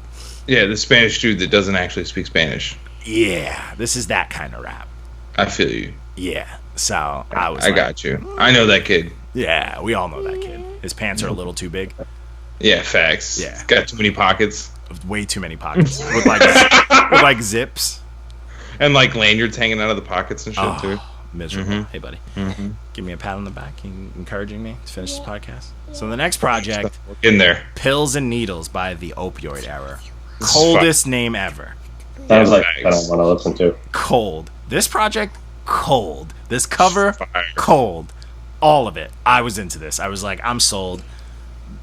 Yeah, the Spanish dude that doesn't actually speak Spanish. Yeah, this is that kind of rap. I feel you. Yeah, so I got you. I know that kid. Yeah, we all know that kid. His pants are a little too big. Yeah, facts. Yeah, got too many pockets. Way too many pockets. with like zips. And like lanyards hanging out of the pockets and shit too. Miserable. Mm-hmm. Hey, buddy. Mm-hmm. Give me a pat on the back, encouraging me to finish this podcast. So the next project, in there, Pills and Needles by the Opioid Era. Coldest name ever. Sounds like I don't want to listen to. Cold. This project, cold. This cover, cold. All of it. I was into this. I was like, I'm sold.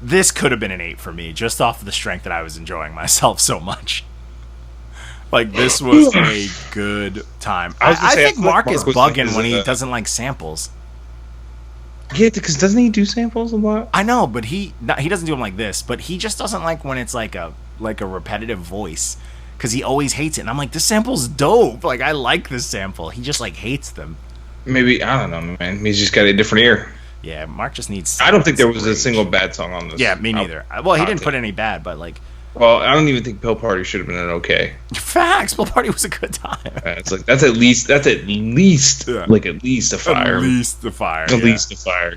this could have been an 8 for me, just off of the strength that I was enjoying myself so much. Like, this was a good time. I think Mark is bugging when he doesn't like samples. Yeah, because doesn't he do samples a lot? I know, but he doesn't do them like this. But he just doesn't like when it's like a repetitive voice, because he always hates it. And I'm like, this sample's dope. Like, I like this sample. He just like hates them. Maybe, I don't know, man. He's just got a different ear. Yeah, Mark just needs. I don't think there was a single bad song on this. Yeah, me neither. Well, he didn't put any bad, but like. Well, I don't even think Pill Party should have been an okay. Facts. Pill Party was a good time. It's like that's at least a fire. At least the fire. At least a fire.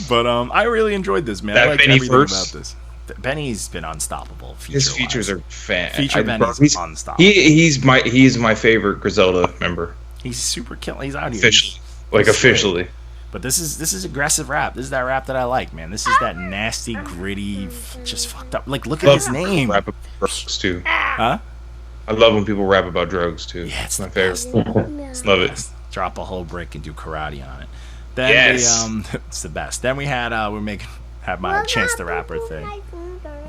But I really enjoyed this, man. That I like Benny everything verse. about this. Benny's been unstoppable. His features are fan. Feature Benny's unstoppable. He's my favorite Griselda member. He's super killing. He's out here. Officially. But this is aggressive rap. This is that rap that I like, man. This is that nasty, gritty, just fucked up. Like, look at his name. Rap about drugs too. Huh? I love when people rap about drugs too. Yeah, it's my favorite. Love it. Drop a whole brick and do karate on it. Then it's the best. Then we had had my Chance the Rapper thing.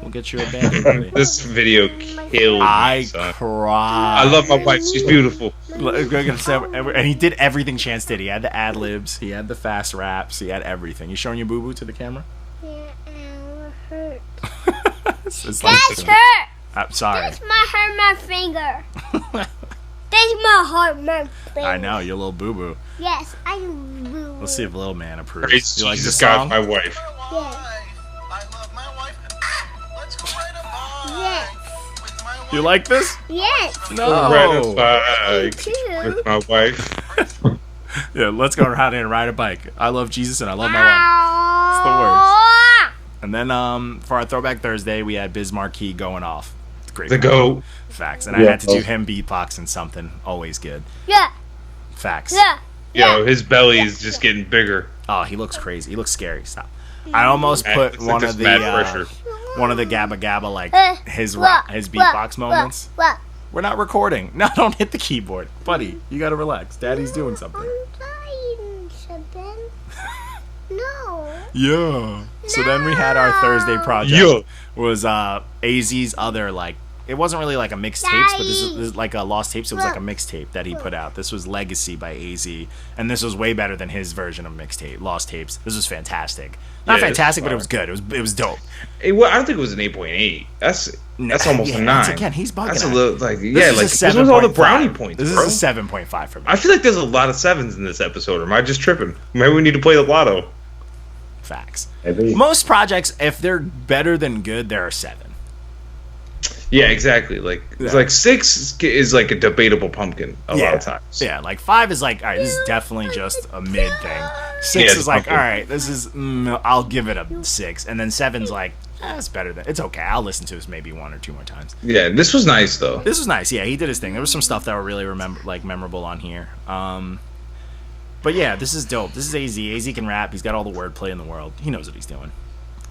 We'll get you a band. This video killed me. I cried. I love my wife. She's beautiful. And he did everything Chance did. He had the ad libs. He had the fast raps. He had everything. You showing your boo boo to the camera? Yeah, hurt. That's hurt. I'm sorry. That's my finger. That's my finger. I know, your little boo boo. Yes, I boo. Let's see if little man approves. Praise You like Jesus this song? God, my wife. Yes. Yes. You like this? Yes. No. Ride a bike Too. with my wife. Yeah, let's go out and ride a bike. I love Jesus and I love my wife. It's the worst. And then for our Throwback Thursday, we had Biz Marquee going off. Great. The GOAT. Facts. And I had to do him beatboxing something. Always good. Yeah. Facts. Yeah. Yo, his belly is just getting bigger. Oh, he looks crazy. He looks scary. Stop. I almost put It's one like of this mad pressure. one of the Gabba Gabba like his beatbox moments. We're not recording. No, don't hit the keyboard, buddy. You gotta relax. Daddy's doing something. I'm trying something. No. Yeah. So then we had our Thursday project. Yeah. Was AZ's other like. It wasn't really like a mixtape, but this is like a Lost Tapes. It was like a mixtape that he put out. This was Legacy by AZ, and this was way better than his version of mixtape, Lost Tapes. This was fantastic. Not fantastic, but it was good. It was dope. I don't think it was an 8.8. That's almost a 9. Again, he's bugging. That's a out. little like This this was all the brownie points. This bro. is a 7.5 for me. I feel like there's a lot of 7s in this episode. Or am I just tripping? Maybe we need to play the lotto. Facts. Maybe. Most projects, if they're better than good, there are 7. Yeah, exactly. Like it's like 6 is like a debatable pumpkin a lot of times. Yeah, like 5 is like, all right, this is definitely just a mid thing. 6 is like, pumpkin. all right, this is, I'll give it a 6. And then 7's like, it's better than, it's okay. I'll listen to this maybe 1 or 2 more times. Yeah, this was nice though. This was nice. Yeah, he did his thing. There was some stuff that were really memorable on here. But yeah, this is dope. This is AZ. AZ can rap. He's got all the wordplay in the world. He knows what he's doing.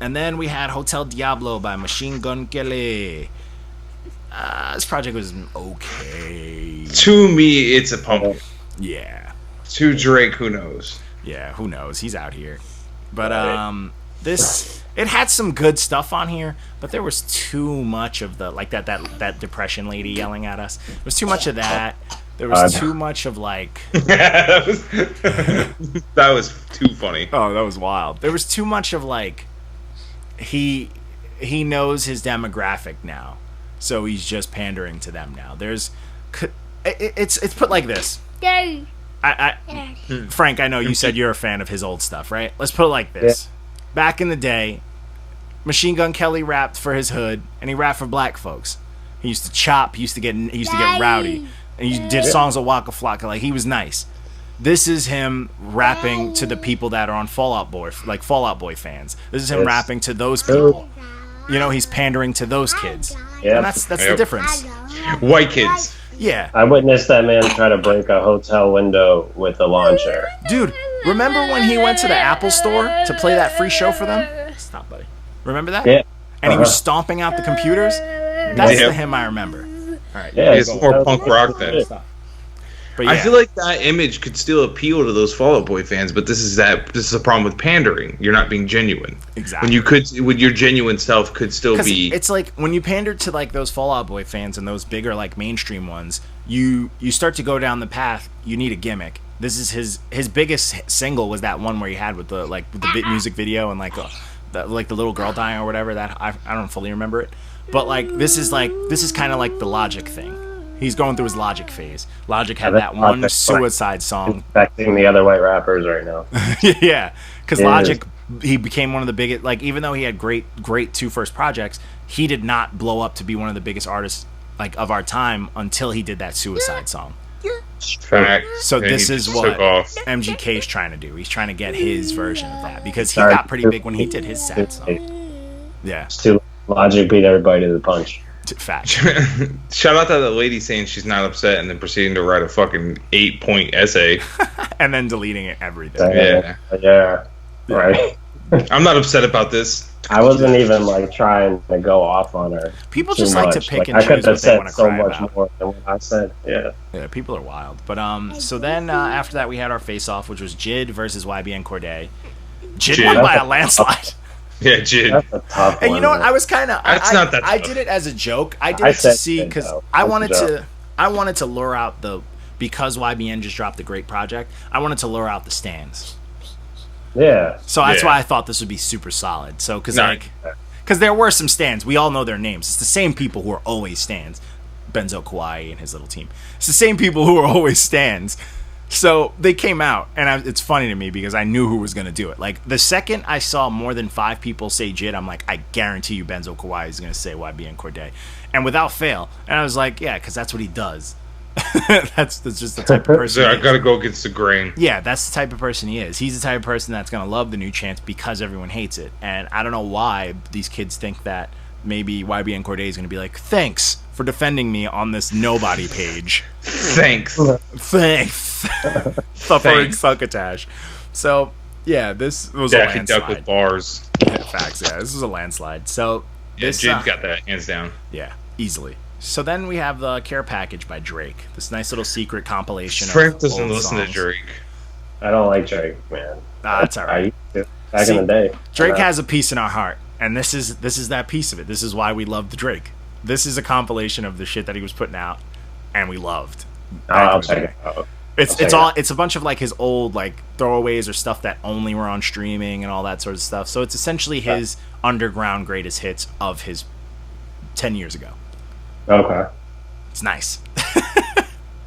And then we had Hotel Diablo by Machine Gun Kelly. This project was okay. To me, it's a pumpkin. Yeah. To Drake, who knows? Yeah, who knows? He's out here. But it had some good stuff on here, but there was too much of the like that depression lady yelling at us. There was too much of that. There was too much of like that was too funny. Oh, that was wild. There was too much of like he knows his demographic now. So he's just pandering to them now. It's put like this. Frank, I know you said you're a fan of his old stuff, right? Let's put it like this. Yeah. Back in the day, Machine Gun Kelly rapped for his hood, and he rapped for black folks. He used to chop. He used to get rowdy, and he did songs of Waka Flocka. Like he was nice. This is him rapping to the people that are on Fallout Boy, like Fallout Boy fans. This is him rapping to those people. You know, he's pandering to those kids. Yeah, and that's the difference. White kids. Yeah. I witnessed that man try to break a hotel window with a lawn chair. Dude, remember when he went to the Apple store to play that free show for them? Stop, buddy. Remember that? Yeah. And he was stomping out the computers? That's the him I remember. All right. Yeah, it's more punk rock than. But yeah. I feel like that image could still appeal to those Fall Out Boy fans, but this is a problem with pandering. You're not being genuine. Exactly. When your genuine self could still be. It's like when you pander to like those Fall Out Boy fans and those bigger like mainstream ones, you start to go down the path. You need a gimmick. This is his biggest single was that one where he had with the music video and like the little girl dying or whatever. That I don't fully remember it, but like this is kind of like the Logic thing. He's going through his Logic phase. Logic had that one suicide song. Infecting the other white rappers right now. Yeah, because Logic, he became one of the biggest. Like, even though he had great two first projects, he did not blow up to be one of the biggest artists like of our time until he did that suicide song. Fact. So this is what MGK is trying to do. He's trying to get his version of that because he got pretty big when he did his sad song. Yeah. Logic beat everybody to the punch. Fact. Shout out to that lady saying she's not upset and then proceeding to write a fucking 8-point essay and then deleting everything. Yeah. Right. I'm not upset about this. I wasn't even like trying to go off on her. People just like to pick and choose. I could have said so much more than what I said. Yeah, people are wild. But so then after that we had our face off, which was Jid versus YBN Cordae. Jid won by a landslide. Yeah, Jid. That's a tough one. And you know what? I was kind of. I did it as a joke. I did it to see because I wanted to lure out because YBN just dropped a great project. I wanted to lure out the stands. Yeah. So that's why I thought this would be super solid. So because there were some stands. We all know their names. It's the same people who are always stands. Benzo Kawhi and his little team. It's the same people who are always stands. So they came out, and it's funny to me because I knew who was going to do it. Like, the second I saw more than 5 people say Jid, I'm like, I guarantee you Benzo Kawhi is going to say YBN Cordae. And without fail. And I was like, yeah, because that's what he does. that's just the type of person I got to go against the grain. Yeah, that's the type of person he is. He's the type of person that's going to love the new chance because everyone hates it. And I don't know why these kids think that maybe YBN Cordae is going to be like, thanks for defending me on this nobody page. Thanks. Suffering succotash. So, yeah, this was a landslide. Duck with bars. Yeah, facts, yeah. This was a landslide. So, Jid got that hands down. Yeah, easily. So then we have the Care Package by Drake. This nice little secret compilation. Frank doesn't listen to Drake. I don't like Drake, man. That's all right. Back in the day. Drake has a piece in our heart, and this is that piece of it. This is why we loved Drake. This is a compilation of the shit that he was putting out, and we loved. I'll check it out. It's a bunch of like his old like throwaways or stuff that only were on streaming and all that sort of stuff. So it's essentially his underground greatest hits of his 10 years ago. Okay. It's nice.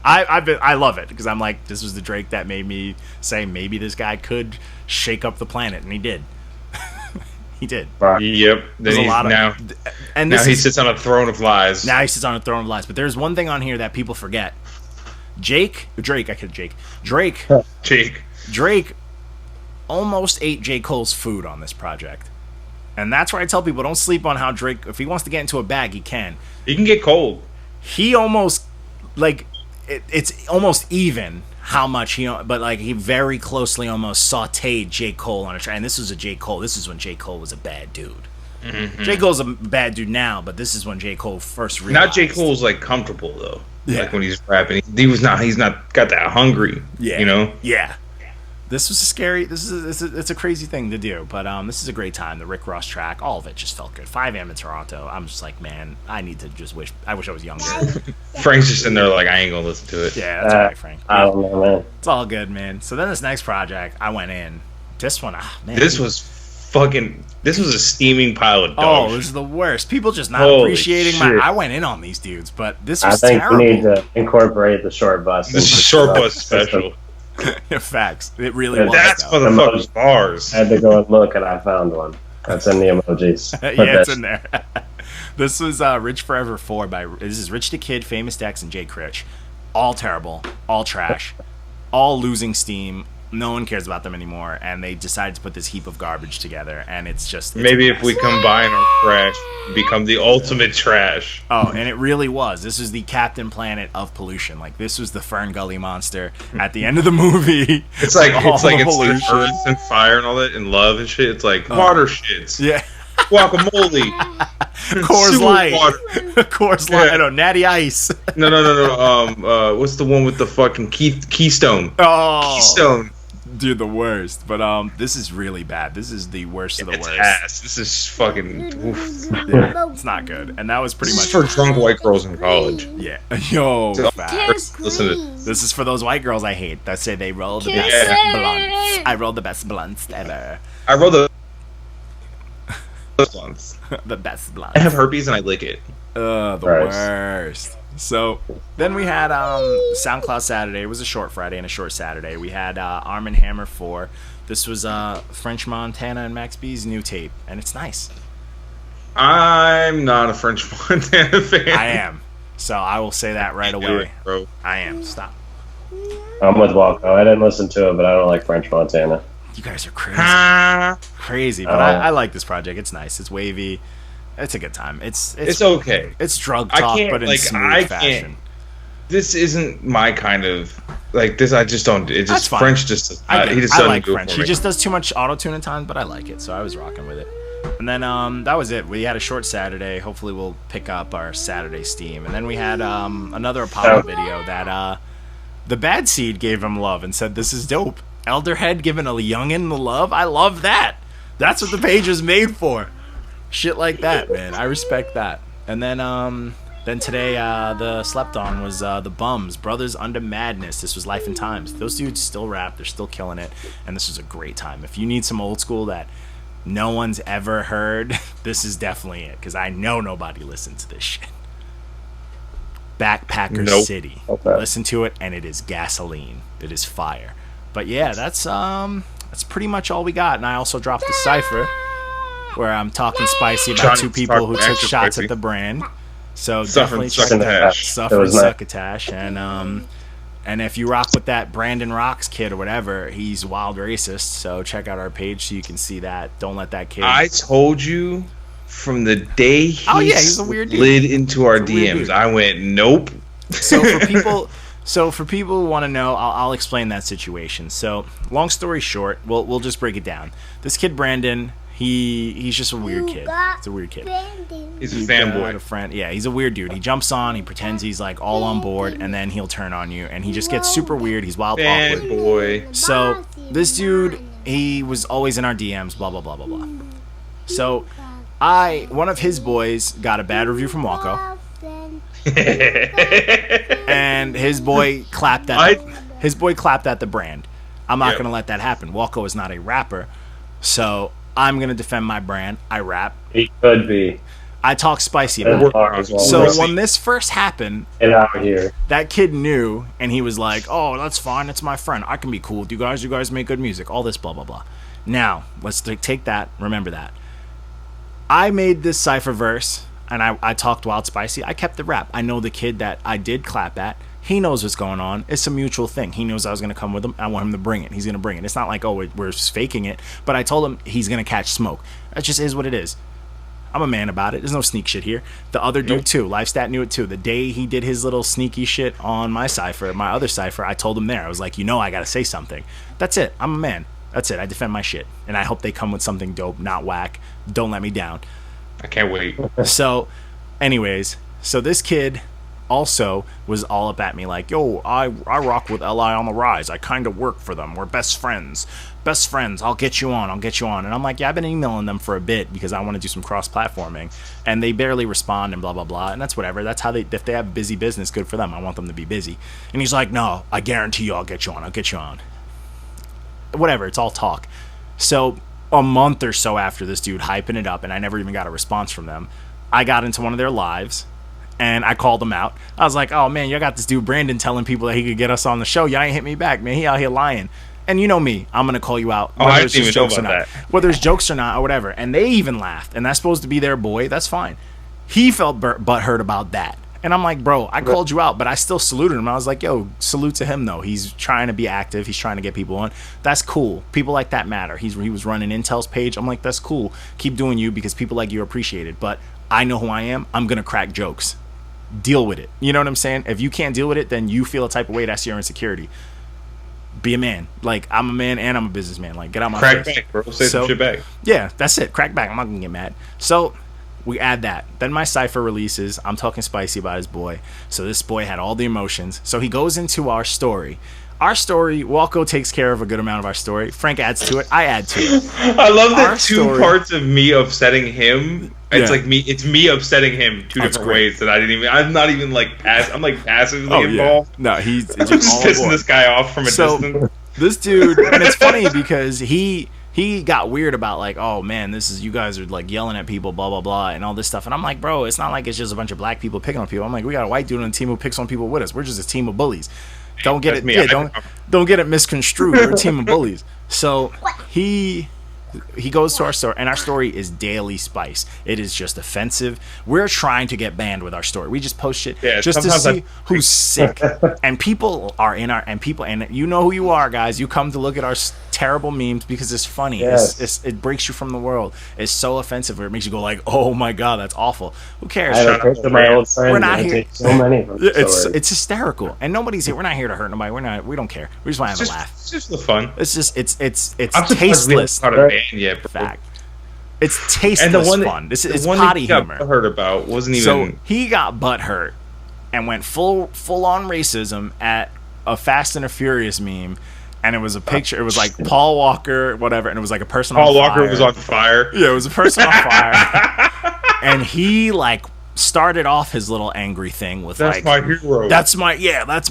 I love it because I'm like, this was the Drake that made me say maybe this guy could shake up the planet, and he did. He did. Right. Yep. Now he sits on a throne of lies. Now he sits on a throne of lies. But there's one thing on here that people forget. Drake almost ate J. Cole's food on this project. And that's where I tell people, don't sleep on how Drake, if he wants to get into a bag, he can. He can get cold. He almost, like, it's almost even how much he very closely almost sauteed J. Cole on a track. And this was this is when J. Cole was a bad dude. Mm-hmm. J. Cole's a bad dude now, but this is when J. Cole first realized. Now J. Cole's like comfortable though. Yeah. Like when he's rapping, he's not got that hungry. Yeah. You know? Yeah. This was it's a crazy thing to do, but this is a great time. The Rick Ross track, all of it just felt good. 5 a.m. in Toronto. I'm just like, man, I wish I was younger. Frank's just in there like, I ain't gonna listen to it. Yeah, that's right, Frank. I don't know, man. It's all good, man. So then this next project, I went in. This one, man. This was a steaming pile of dog. Oh, it was the worst. People just not appreciating I went in on these dudes, but this was terrible. I think we need to incorporate the short bus. The short bus special. Facts. It really was. That's motherfuckers bars. I had to go and look, and I found one. That's in the emojis. Yeah, it's in there. This was Rich Forever 4 this is Rich the Kid, Famous Dex, and Jay Critch. All terrible, all trash, all losing steam. No one cares about them anymore, and they decided to put this heap of garbage together, and it's maybe if we combine our trash, become the ultimate trash. Oh, and it really was. This was the Captain Planet of pollution. Like, this was the Fern Gully monster at the end of the movie. It's like it's earth and fire and all that, and love and shit. It's like water shits. Yeah. Guacamole. Coors Super Light. water. Coors Light. Oh, Natty Ice. No. What's the one with the fucking Keystone? Oh, Keystone. dude, the worst. But this is really bad. This is the worst of the It's worst. ass. This is fucking. Oof. Yeah, it's not good. And that was pretty This is much for drunk white girls in college. yeah. Yo, So- facts. Listen to This is for those white girls I hate that say they roll the Kiss best it. blunts. I roll the best blunts ever. I rolled the ones. The best blunts. I have herpes and I lick it. The Gross. worst. So then we had SoundCloud Saturday. It was a short Friday and a short Saturday. We had Arm & Hammer 4. This was French Montana and Max B's new tape, and it's nice. I'm not a French Montana fan. I am. So I will say that right Do away. it, bro. I am. Stop. I'm with Walco. I didn't listen to it, but I don't like French Montana. You guys are crazy. Ah, Crazy. But I like this project. It's nice. It's wavy. It's a good time. It's okay. It's drug I talk, can't, but in like, smooth I fashion. can't- This isn't my kind of like this. I just don't. It That's just fine. French just. He just I doesn't like do it French. for He me. just does too much auto tune at times, but I like it, so I was rocking with it. And then that was it. We had a short Saturday. Hopefully, we'll pick up our Saturday steam. And then we had another Apollo video that the Bad Seed gave him love and said, "This is dope." Elderhead giving a youngin the love. I love that. That's what the page was made for. Shit like that, man. I respect that. And then today, the slept on was the Bums, Brothers Under Madness. This was Life and Times. Those dudes still rap. They're still killing it. And this was a great time. If you need some old school that no one's ever heard, this is definitely it. Because I know nobody listened to this shit. Backpacker Nope. City. Okay. Listen to it, and it is gasoline. It is fire. But yeah, that's pretty much all we got. And I also dropped a cipher where I'm talking spicy about Johnny two people who Stark took extra shots spicy. at the brand. So Suffering definitely check succotash. It Suffering was nice. Succotash. And if you rock with that Brandon Rocks kid or whatever, he's wild racist. So check out our page so you can see that. Don't let that kid. I told you from the day he Oh, yeah, he's a weird dude. slid into our He's a weird DMs. dude. I went, nope. So for people who want to know, I'll explain that situation. So long story short, we'll just break it down. This kid Brandon, he's just a weird kid. It's a weird kid. He's a He got a fanboy. friend. Yeah, he's a weird dude. He jumps on, he pretends he's like all on board, and then he'll turn on you, and he just gets super weird. He's wild, awkward. Fanboy. So this dude, he was always in our DMs, blah blah blah blah blah. So one of his boys got a bad review from Walko, and his boy clapped at the brand. I'm not Yep. gonna let that happen. Walko is not a rapper, so I'm gonna defend my brand. I rap. He could be. I talk spicy And about it. we're as well. So We'll see. when this first happened, Get out here. that kid knew, and he was like, "Oh, that's fine. It's my friend. I can be cool with you guys. You guys make good music. All this, blah blah blah." Now let's take that. Remember that. I made this cipher verse, and I talked wild spicy. I kept the rap. I know the kid that I did clap at. He knows what's going on. It's a mutual thing. He knows I was going to come with him. I want him to bring it. He's going to bring it. It's not like, oh, we're faking it. But I told him he's going to catch smoke. That just is what it is. I'm a man about it. There's no sneak shit here. The other dude, too. Lifestat knew it, too. The day he did his little sneaky shit on my cipher, my other cipher, I told him there. I was like, I got to say something. That's it. I'm a man. That's it. I defend my shit. And I hope they come with something dope, not whack. Don't let me down. I can't wait. So, anyways, so this kid also was all up at me like, yo, I rock with LI on the Rise. I kind of work for them. We're best friends. Best friends. I'll get you on. And I'm like, yeah, I've been emailing them for a bit because I want to do some cross-platforming. And they barely respond and blah, blah, blah. And that's whatever. That's how if they have busy business, good for them. I want them to be busy. And he's like, no, I guarantee you I'll get you on. Whatever. It's all talk. So a month or so after this dude hyping it up, and I never even got a response from them, I got into one of their lives. And I called him out. I was like, oh, man, you got this dude Brandon telling people that he could get us on the show. Y'all ain't hit me back, man. He out here lying. And you know me. I'm going to call you out. I it's didn't just even know jokes or about not. that. Whether it's jokes or not or whatever. And they even laughed. And that's supposed to be their boy. That's fine. He felt butthurt about that. And I'm like, bro, I called you out, but I still saluted him. I was like, yo, salute to him, though. He's trying to be active. He's trying to get people on. That's cool. People like that matter. He was running Intel's page. I'm like, that's cool. Keep doing you because people like you are appreciated. But I know who I am. I'm going to crack jokes. Deal with it. You know what I'm saying? If you can't deal with it, then you feel a type of way. That's your insecurity. Be a man. Like, I'm a man and I'm a businessman. Like, get out my Crack face. back, bro. Say some shit back. Yeah, that's it. Crack back. I'm not gonna get mad. So we add that. Then my cipher releases. I'm talking spicy about his boy. So this boy had all the emotions. So he goes into our story. Our story, Walco takes care of a good amount of our story. Frank adds to it. I add to it. I love that Our two story- parts of me upsetting him. It's Yeah. like me. It's me upsetting him two That's different great. ways that I didn't even. I'm not even like I'm like passively Oh, yeah. involved. No, he's I'm just all pissing aboard. this guy off from a distance. This dude, and it's funny because he got weird about like, oh man, this is, you guys are like yelling at people, blah blah blah, and all this stuff. And I'm like, bro, it's not like it's just a bunch of black people picking on people. I'm like, we got a white dude on the team who picks on people with us. We're just a team of bullies. Don't get That's it, me. yeah, don't get it misconstrued. We're a team of bullies. So he goes to our story, and our story is daily spice. It is just offensive. We're trying to get banned with our story. We just post shit just to see who's sick. And people are in our, and you know who you are, guys. You come to look at our terrible memes because it's funny. Yes. It breaks you from the world. It's so offensive where it makes you go like, oh my god, that's awful. Who cares? I have a picture of my old friend. We're not I here. take so many of them. It's hysterical, and nobody's here. We're not here to hurt nobody. We don't care. We just want to have a laugh. It's just the fun. It's just it's I'm surprised we tasteless. haven't caught a ban yet, bro. Fact. It's tasteless And the one fun. This is the one potty that humor. got heard about wasn't even. So he got butthurt and went full on racism at a Fast and the Furious meme, and it was a picture. It was like Paul Walker, whatever, and it was like a person. Paul on fire. Walker was on fire. Yeah, it was a person on fire, and he like started off his little angry thing with That's like, my hero. that's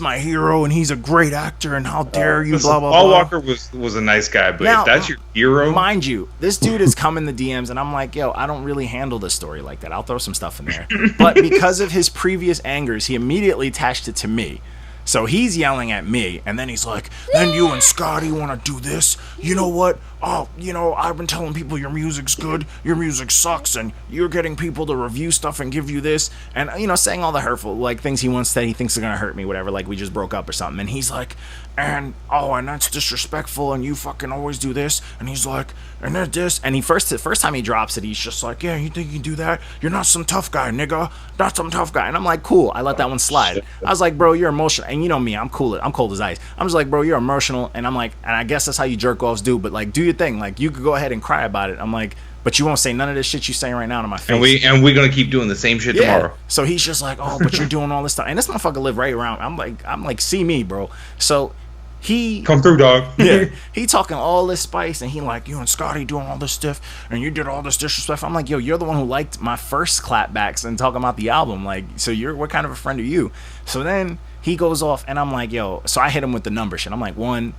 my hero, and he's a great actor, and how dare you, Listen, blah blah Paul blah. Walker was a nice guy, but Now, if that's your hero, Mind you, this dude is coming the DMs, and I'm like, yo, I don't really handle this story like that. I'll throw some stuff in there. But because of his previous angers, he immediately attached it to me. So he's yelling at me, and then he's like, then you and Scotty want to do this? You know what? Oh, you know, I've been telling people your music's good, your music sucks, and you're getting people to review stuff and give you this, and, you know, saying all the hurtful, like, things he wants that he thinks are going to hurt me, whatever, like we just broke up or something. And he's like, and that's disrespectful, and you fucking always do this. And he's like, and there's this. And the first time he drops it, he's just like, yeah, you think you can do that? You're not some tough guy, nigga. Not some tough guy. And I'm like, cool. I let that one slide. I was like, bro, you're emotional. And you know me, I'm cool. I'm cold as ice. I'm just like, bro, you're emotional. And I'm like, and I guess that's how you jerk offs do. But like, do your thing. Like, you could go ahead and cry about it. I'm like, but you won't say none of this shit you saying right now to my face. and we're gonna keep doing the same shit tomorrow. So he's just like, oh, but you're doing all this stuff. And this motherfucker live right around. I'm like, see me, bro. So he Come through, dog. yeah, he talking all this spice, and he like, you and Scotty doing all this stuff, and you did all this disrespect. I'm like, yo, you're the one who liked my first clapbacks and talking about the album. Like, so what kind of a friend are you? So then he goes off, and I'm like, yo, so I hit him with the number shit. I'm like, 1,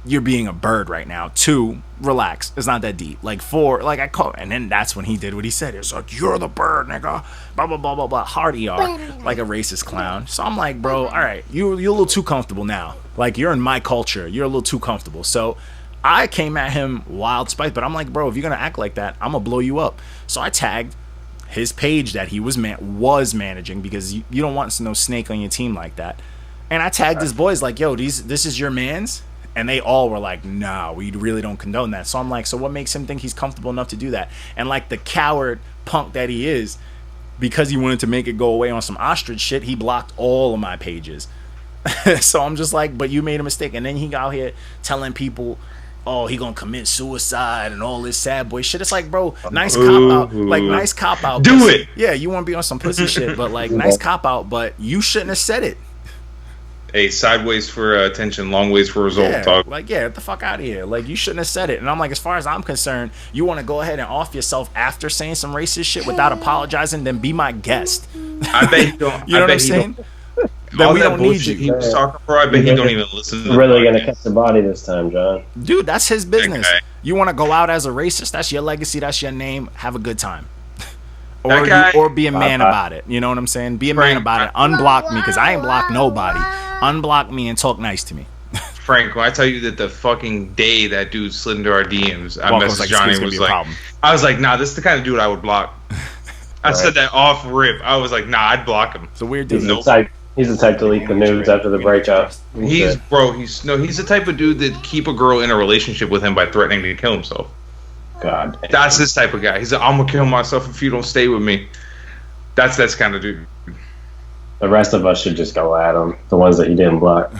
you're being a bird right now. 2, relax. It's not that deep. Like 4, like I call, and then that's when he did what he said. It's like, you're the bird, nigga. Blah blah blah blah blah. Hard ER, like a racist clown. So I'm like, bro, all right, you're a little too comfortable now. Like, you're in my culture. You're a little too comfortable. So I came at him wild spice, but I'm like, bro, if you're gonna act like that, I'm gonna blow you up. So I tagged his page that he was managing, because you don't want no snake on your team like that. And I tagged his boys like, yo, this is your man's. And they all were like, nah, we really don't condone that. So I'm like, so what makes him think he's comfortable enough to do that? And like the coward punk that he is, because he wanted to make it go away on some ostrich shit, he blocked all of my pages. So I'm just like, but you made a mistake. And then he got out here telling people, oh, he gonna commit suicide and all this sad boy shit. It's like, bro, nice cop out. Like, nice cop out. Do it. Yeah, you want to be on some pussy shit, but like, nice cop out, but you shouldn't have said it. Hey, sideways for attention, long ways for result, Yeah, dog. like, yeah, get the fuck out of here. Like, you shouldn't have said it. And I'm like, as far as I'm concerned, you want to go ahead and off yourself after saying some racist shit without apologizing, then be my guest. I bet he don't. You know what I'm saying? Then All we that don't need bullshit you. he was talking for, I bet he don't even listen to the Really gonna podcast. catch the body this time, John. Dude, that's his business. guy. You want to go out as a racist? That's your legacy. That's your name. Have a good time. That guy- Or be a man about it. You know what I'm saying? Be a man Frank, about it. Unblock me, because I ain't blocked nobody. Unblock me and talk nice to me. Frank, when I tell you that the fucking day that dude slid into our DMs, I Welcome's messaged like, Johnny "This is and gonna was be a like, problem." I was like, nah, this is the kind of dude I would block. I said that off rip. I was like, nah, I'd block him. It's a weird He's dude. the type. He's the type to leak the news after the breakup. He's the type of dude that keep a girl in a relationship with him by threatening to kill himself. God. That's this type of guy. He's like, I'm gonna kill myself if you don't stay with me. That's kind of dude. The rest of us should just go at him. The ones that he didn't block.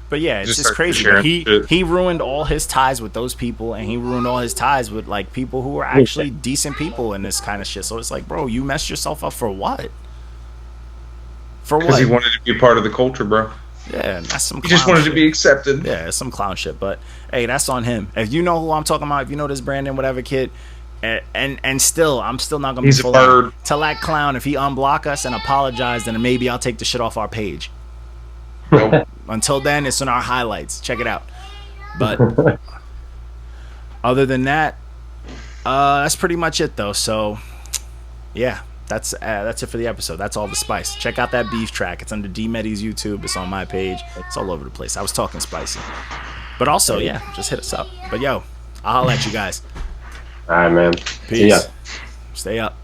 But yeah, it's just start crazy. sharing He ruined all his ties with those people, and he ruined all his ties with like people who were actually decent people in this kind of shit. So it's like, bro, you messed yourself up for what? For what? Because he wanted to be a part of the culture, bro. Yeah, that's some. He just wanted to be accepted. Yeah, it's some clown shit. But hey, that's on him. If you know who I'm talking about, if you know this Brandon, whatever kid, and still, I'm still not gonna. He's be a bird. Tell that clown if he unblock us and apologize, then maybe I'll take the shit off our page. Nope. Until then, it's in our highlights. Check it out. But other than that, that's pretty much it, though. So yeah. That's it for the episode. That's all the spice. Check out that beef track. It's under D-Medi's YouTube. It's on my page. It's all over the place. I was talking spicy. But also, yeah, just hit us up. But yo, I'll holler at you guys. All right, man. Peace. Stay up.